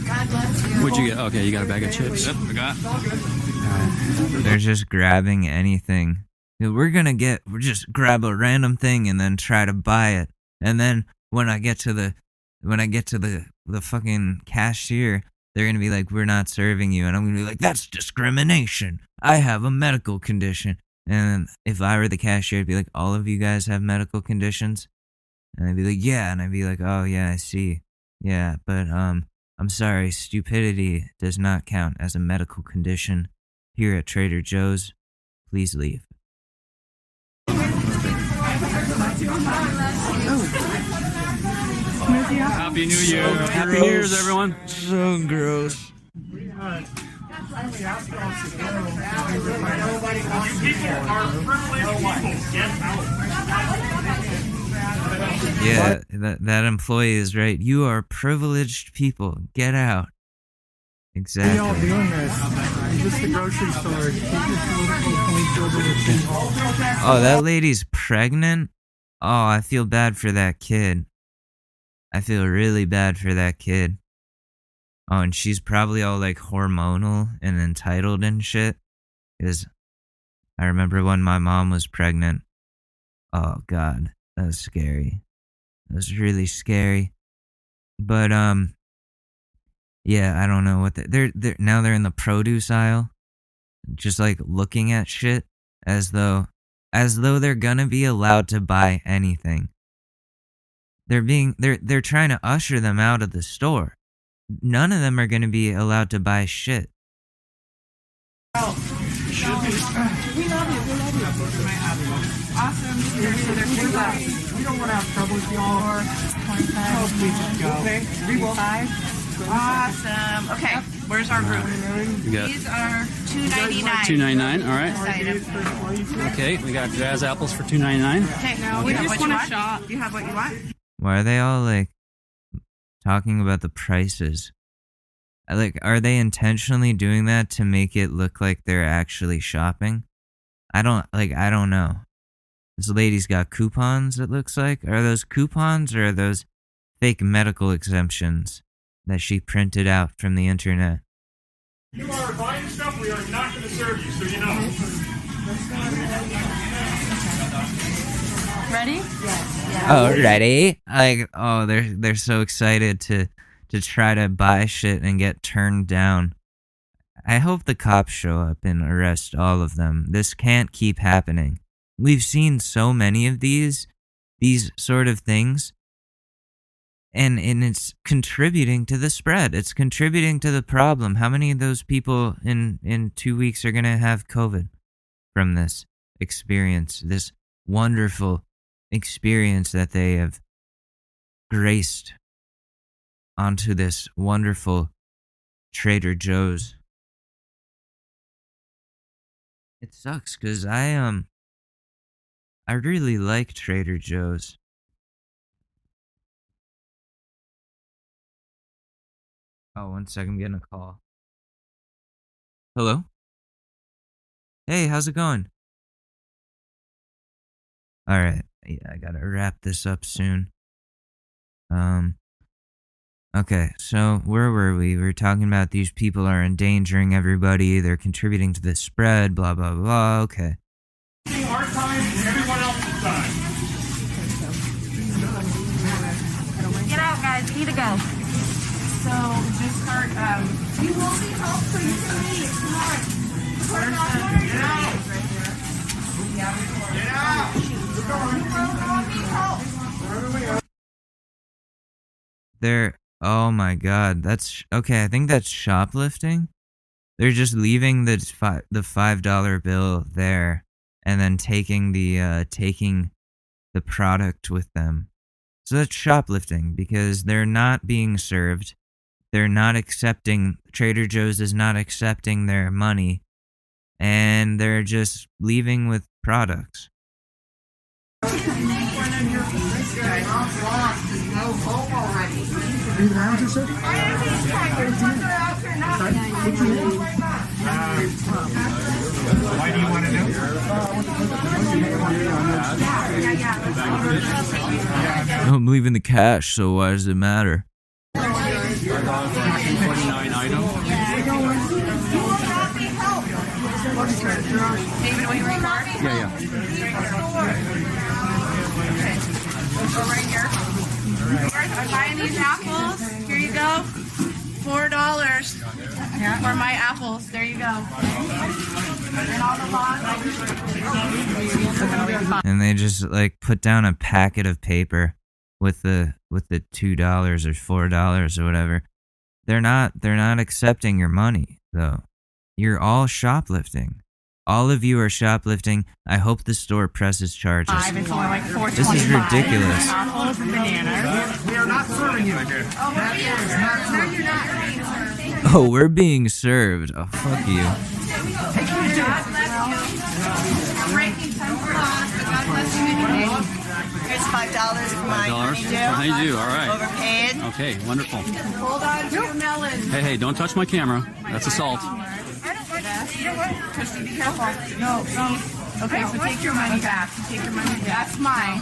God bless you. What'd you get? Okay, you got a bag of chips? Yep, I got. All right. They're just grabbing anything. We're just grab a random thing and then try to buy it. And then when I get to the fucking cashier, they're going to be like, we're not serving you. And I'm going to be like, that's discrimination. I have a medical condition. And if I were the cashier, I'd be like, all of you guys have medical conditions? And I'd be like, yeah. And I'd be like, oh, yeah, I see. Yeah, but I'm sorry. Stupidity does not count as a medical condition here at Trader Joe's. Please leave. Happy New Year. Happy New Year's, everyone. So gross. Yeah, that employee is right. You are privileged people. Get out. Exactly. What are y'all doing this? Is this the grocery store? Oh, that lady's pregnant? Oh, I feel bad for that kid. I feel really bad for that kid. Oh, and she's probably all like hormonal and entitled and shit. Because I remember when my mom was pregnant. Oh, God. That was scary. That was really scary. But, yeah, I don't know what they're now they're in the produce aisle. Just like looking at shit as though they're gonna be allowed to buy anything. They're trying to usher them out of the store. None of them are gonna be allowed to buy shit. We love you. Awesome. So they're two left. We don't want to have trouble with y'all. 25. Oh, please just go. Okay. We will. 5. Awesome. Okay. Where's our group? We got These are $2.99. $2.99. All This right. item. Okay, we got jazz apples for $2.99. Okay. Now we just want to shop. You have what you want? Why are they all like talking about the prices? Like, are they intentionally doing that to make it look like they're actually shopping? I don't know. This lady's got coupons, it looks like. Are those coupons or are those fake medical exemptions that she printed out from the internet? You are buying stuff, we are not going to serve you, so you know. Ready? Yes. Oh, ready? Like, oh, they're so excited to try to buy shit and get turned down. I hope the cops show up and arrest all of them. This can't keep happening. We've seen so many of these sort of things, and it's contributing to the spread. It's contributing to the problem. How many of those people in 2 weeks are going to have COVID from this experience, this wonderful experience that they have graced onto this wonderful Trader Joe's? It sucks because I really like Trader Joe's. Oh, 1 second, I'm getting a call. Hello? Hey, how's it going? Alright, yeah, I gotta wrap this up soon. Okay, so where were we? We were talking about these people are endangering everybody, they're contributing to the spread, blah, blah, blah, okay. Our time and everyone else's time. Get out, guys. Need to go. So just start. You will be helped so you can leave. Come on. Get out. Get out. You will need help. They're, oh my god, that's, okay, I think that's shoplifting. They're just leaving the $5 bill there and then taking the product with them. So that's shoplifting because they're not being served. They're not accepting, Trader Joe's is not accepting their money, and they're just leaving with products. Why do you want to know? I don't believe in the cash, so why does it matter? $49 item. David, will you record? Yeah. Go right here. I'm buying these apples. Here you go. $4 for my apples. There you go. And all the logs. And they just like put down a packet of paper with the $2 or $4 or whatever. They're not accepting your money though. You're all shoplifting. All of you are shoplifting. I hope the store presses charges. It's only like $4.25. This is ridiculous. Apples and bananas. We are not serving you. No, you're not. Oh, we're being served. Oh, fuck you. God bless you. I'm ranking 10 for loss, but God bless you anyway. Here's $5 for my Honeydew, all right. Overpaid. Okay, wonderful. Hold on to your melon. Hey, don't touch my camera. That's assault. You know what? Christy, be careful. No. Okay, so take your money back. Take your money back. That's mine.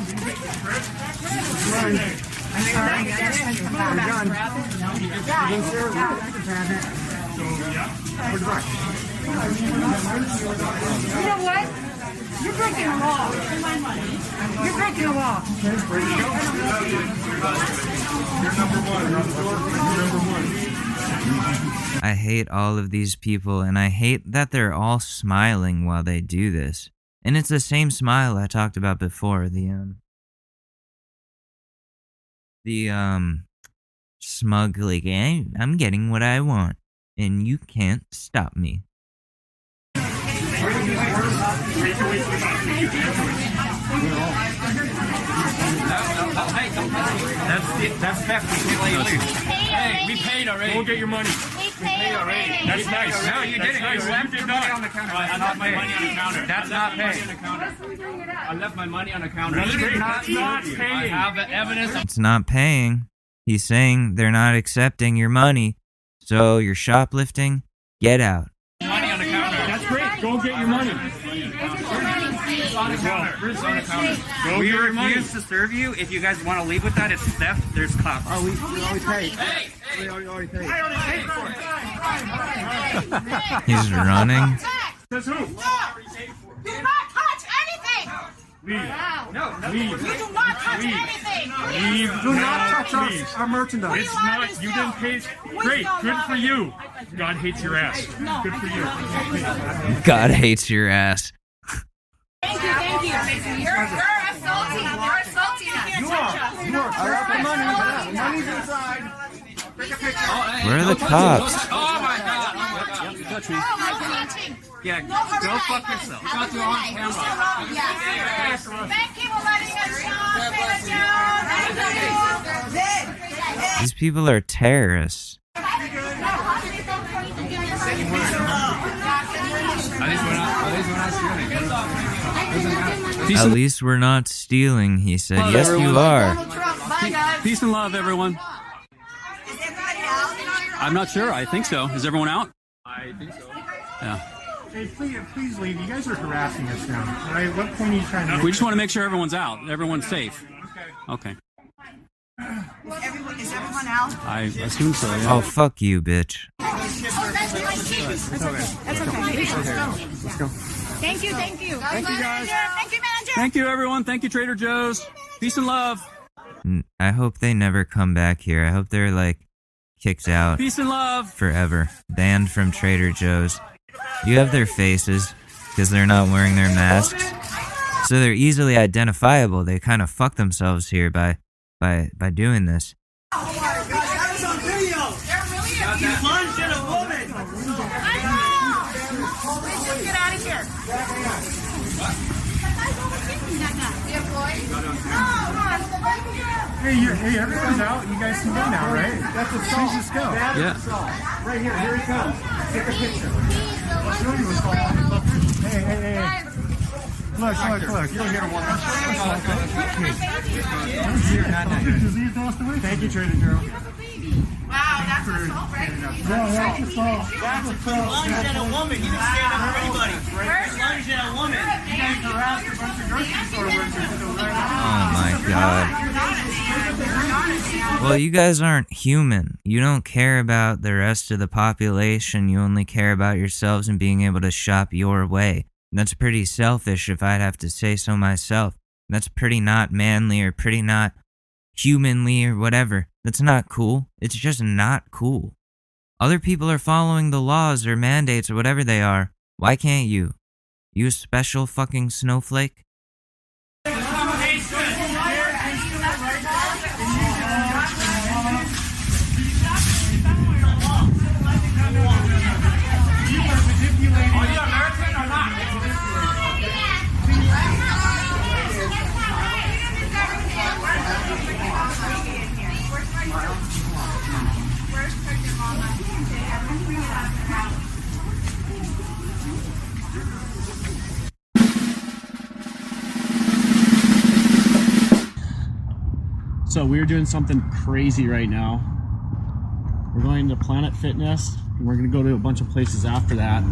I'm sorry. You know what? You're breaking a law. It's my money. You're breaking a law. You're number one. I hate all of these people, and I hate that they're all smiling while they do this. And it's the same smile I talked about before, the smug, like, hey, I'm getting what I want, and you can't stop me. Where That's theft. Hey, we paid already. Go get your money. We paid already. That's nice. No, you didn't. You left your money on the counter. I left my money on the counter. That's not pay. I left my money on the counter. That's not paying. I have the evidence. It's not paying. He's saying they're not accepting your money. So you're shoplifting. Get out. Money on the counter. That's great. Go get your money. We refuse to serve you. If you guys want to leave with that, it's theft. There's cops. Oh, we already paid. Hey! We already paid. I already paid for it. He's running. Says who? Do not touch anything! Leave. No, leave. You do not touch anything! Leave. Do not touch please. our merchandise. It's not. You didn't pay. Great. Good for you. God hates your ass. Good for you. God hates your ass. Thank you. You're assaulting. You're assaulting us. You are. You are. I got the money. The money's inside. Take a picture. Where are the cops? Oh my God. Oh, touching. Yeah, go fuck yourself. Got you on camera. Yes. Thank you for letting us show. These people are terrorists. At least we're not stealing, he said. Hello, yes, everyone. you are. Peace and love, everyone. I'm not sure. I think so. Is everyone out? I think so. Yeah. Hey, please leave. You guys are harassing us now. All right. What point are you trying to make? We just want to make sure everyone's out. Everyone's safe. Okay. Is everyone out? I assume so, yeah. Oh, fuck you, bitch. That's okay. Let's go. Thank you. Thank you, guys. Thank you, manager. Thank you, everyone. Thank you, Trader Joe's. Peace and love. I hope they never come back here. I hope they're, like, kicked out. Peace and love. Forever. Banned from Trader Joe's. You have their faces, because they're not wearing their masks. So they're easily identifiable. They kind of fuck themselves here by doing this. Oh my God, that is on video. You lunged at a woman. I know. Let's just get out of here. Hey, everyone's out. You guys can go now, right? That's assault. Please just go. That's Yeah. assault. Right here he comes. Take a picture. I'll show you assault. Hey. Look. You don't get a warrant. Thank you, Trader Joe. Wow, that's assault, right? That's assault. That's assault. Lunged at a woman. You didn't stand up for anybody. Lunged at a woman. You guys harassed a bunch of grocery store workers. Oh my God. Well, you guys aren't human. You don't care about the rest of the population. You only care about yourselves and being able to shop your way. And that's pretty selfish if I'd have to say so myself. That's pretty not manly or pretty not humanly or whatever. That's not cool. It's just not cool. Other people are following the laws or mandates or whatever they are. Why can't you? You special fucking snowflake? So we're doing something crazy right now. We're going to Planet Fitness, and we're going to go to a bunch of places after that.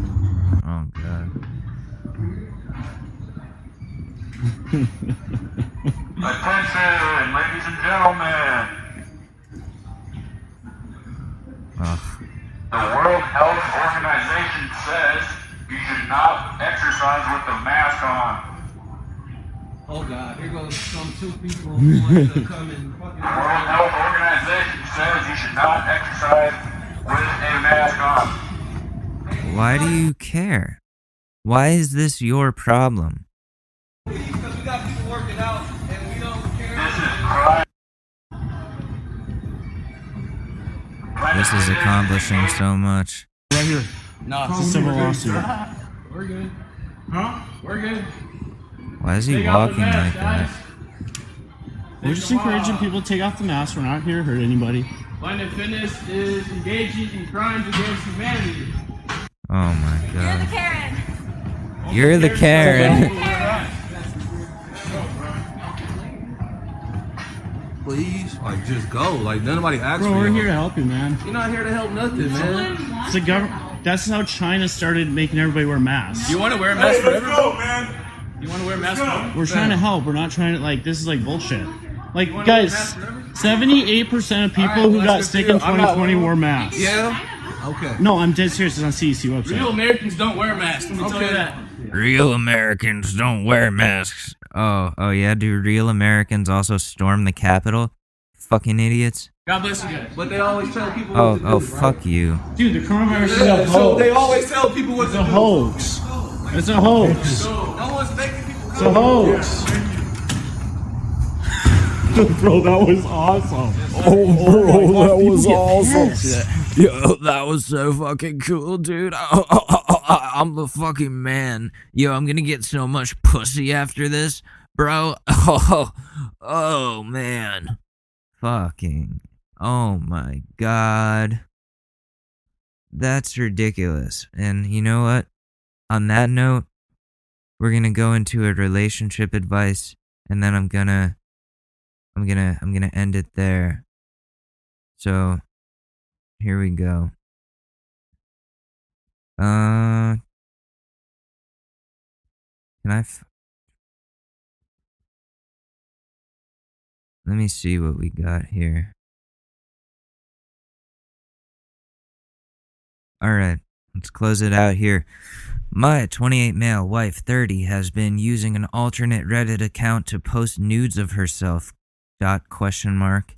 Oh, God. Attention, ladies and gentlemen. The World Health Organization says you should not exercise with the mask on. Oh God, here goes some two people who want to come and fucking... The World Health Organization says you should not exercise with a mask on. Why do you care? Why is this your problem? Because we got people working out and we don't care. This is crime. This is accomplishing so much. Right here. No, It's a civil lawsuit. We're good. Huh? We're good. Why is he Take off the walking mask, like that? guys. We're just encouraging people to take off the mask. We're not here to hurt anybody. Planet Fitness is engaging in crimes against humanity. Oh my You're the god. Karen. You're the Karen. Please, like, just go. Like, nobody asked Bro, for we're you. here to help you, man. You're not here to help nothing, man. It's the government. That's how China started making everybody wear masks. You want to wear a mask forever? Man. You want to wear a mask forever? We're trying to help. We're not trying to, like, this is like bullshit. Like, wanna wear a guys, mask forever? 78% of people who got sick in 2020 wore masks. Yeah? Okay. No, I'm dead serious. It's on CDC website. Real Americans don't wear masks. Let me tell you that. Real Americans don't wear masks. Oh yeah, do real Americans also storm the Capitol? Fucking idiots. God bless you guys. But they always tell people Oh, what to do, right? fuck you. Dude, the coronavirus is Yeah, a so hoax. they always tell people what It's to a do. hoax. It's a hoax. No one's making people It's a hoax. Bro, that was awesome. Oh, bro, that was get awesome. pissed. Yo, that was so fucking cool, dude. I'm the fucking man. Yo, I'm gonna get so much pussy after this, bro. Oh man. Fucking. Oh my god. That's ridiculous. And you know what? On that note, we're gonna go into a relationship advice, and then I'm gonna end it there. So, here we go. Can let me see what we got here. Alright, let's close it out here. My 28 male wife, 30, has been using an alternate Reddit account to post nudes of herself. Question mark.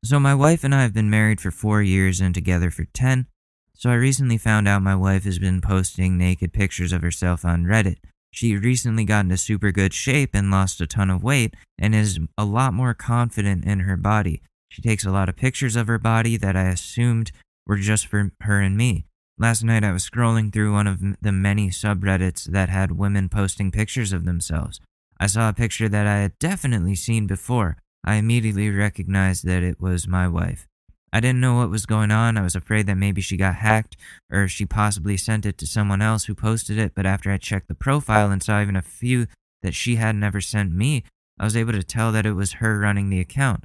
So my wife and I have been married for 4 years and together for 10. So I recently found out my wife has been posting naked pictures of herself on Reddit. She recently got into super good shape and lost a ton of weight and is a lot more confident in her body. She takes a lot of pictures of her body that I assumed were just for her and me. Last night I was scrolling through one of the many subreddits that had women posting pictures of themselves. I saw a picture that I had definitely seen before. I immediately recognized that it was my wife. I didn't know what was going on. I was afraid that maybe she got hacked or she possibly sent it to someone else who posted it, but after I checked the profile and saw even a few that she had never sent me, I was able to tell that it was her running the account.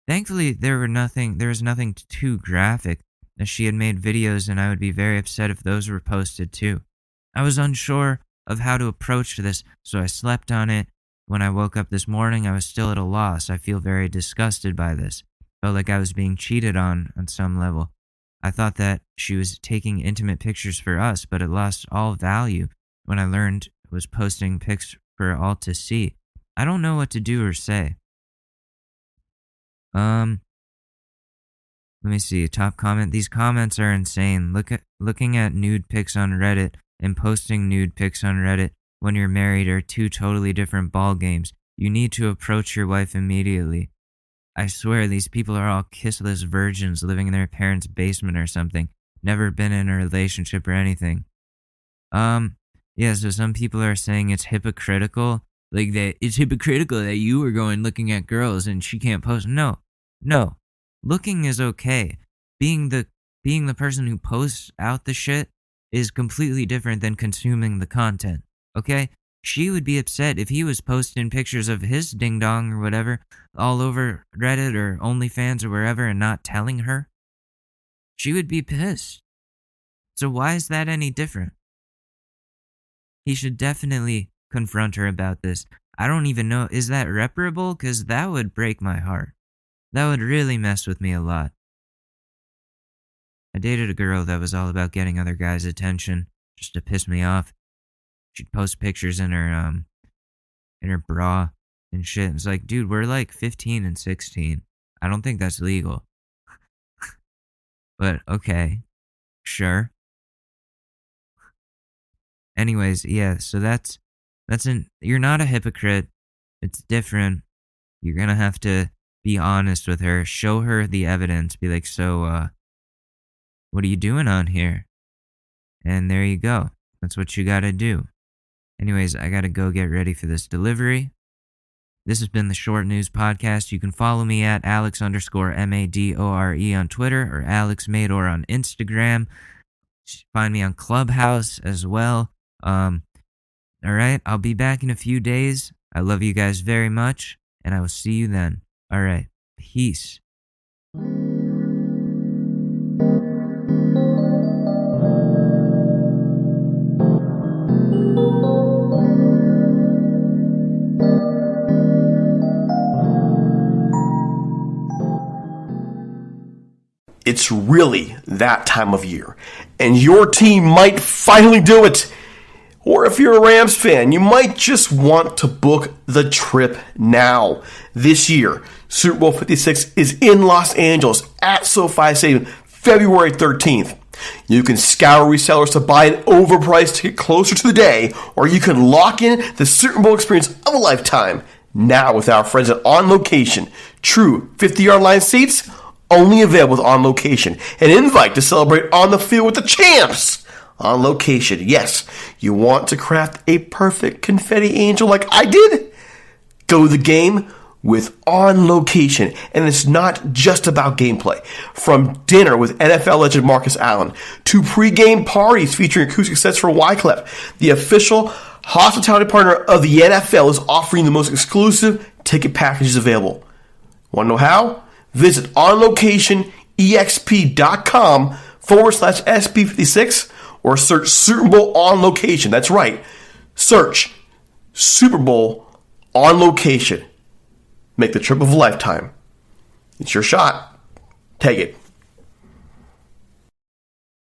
Thankfully, there was nothing too graphic, as she had made videos and I would be very upset if those were posted too. I was unsure of how to approach this, so I slept on it. When I woke up this morning, I was still at a loss. I feel very disgusted by this. Felt like I was being cheated on some level. I thought that she was taking intimate pictures for us, but it lost all value when I learned it was posting pics for all to see. I don't know what to do or say. Let me see. Top comment. These comments are insane. Looking at nude pics on Reddit and posting nude pics on Reddit when you're married are two totally different ball games. You need to approach your wife immediately. I swear these people are all kissless virgins living in their parents' basement or something. Never been in a relationship or anything. Yeah, so some people are saying it's hypocritical. Like that it's hypocritical that you were going looking at girls and she can't post. No. Looking is okay. Being the person who posts out the shit is completely different than consuming the content. Okay? She would be upset if he was posting pictures of his ding dong or whatever all over Reddit or OnlyFans or wherever and not telling her. She would be pissed. So why is that any different? He should definitely confront her about this. I don't even know, is that reparable? Because that would break my heart. That would really mess with me a lot. I dated a girl that was all about getting other guys' attention just to piss me off. She'd post pictures in her bra and shit. It's like, dude, we're like 15 and 16. I don't think that's legal. But okay, sure. Anyways, yeah, so you're not a hypocrite. It's different. You're gonna have to be honest with her, show her the evidence, be like, so, what are you doing on here? And there you go. That's what you gotta do. Anyways, I gotta go get ready for this delivery. This has been the Short News Podcast. You can follow me at Alex_MADORE on Twitter or Alex Mador on Instagram. Find me on Clubhouse as well. All right, I'll be back in a few days. I love you guys very much, and I will see you then. All right, peace. It's really that time of year, and your team might finally do it. Or if you're a Rams fan, you might just want to book the trip now. This year, Super Bowl 56 is in Los Angeles at SoFi Stadium, February 13th. You can scour resellers to buy an overpriced ticket closer to the day, or you can lock in the Super Bowl experience of a lifetime now with our friends at On Location. True 50-yard line seats, only available with On Location. An invite to celebrate on the field with the champs. On Location. Yes, you want to craft a perfect confetti angel like I did? Go to the game with On Location. And it's not just about gameplay. From dinner with NFL legend Marcus Allen to pregame parties featuring acoustic sets for Wyclef, the official hospitality partner of the NFL is offering the most exclusive ticket packages available. Want to know how? Visit onlocationexp.com/SB56 or search Super Bowl On Location. That's right. Search Super Bowl On Location. Make the trip of a lifetime. It's your shot. Take it.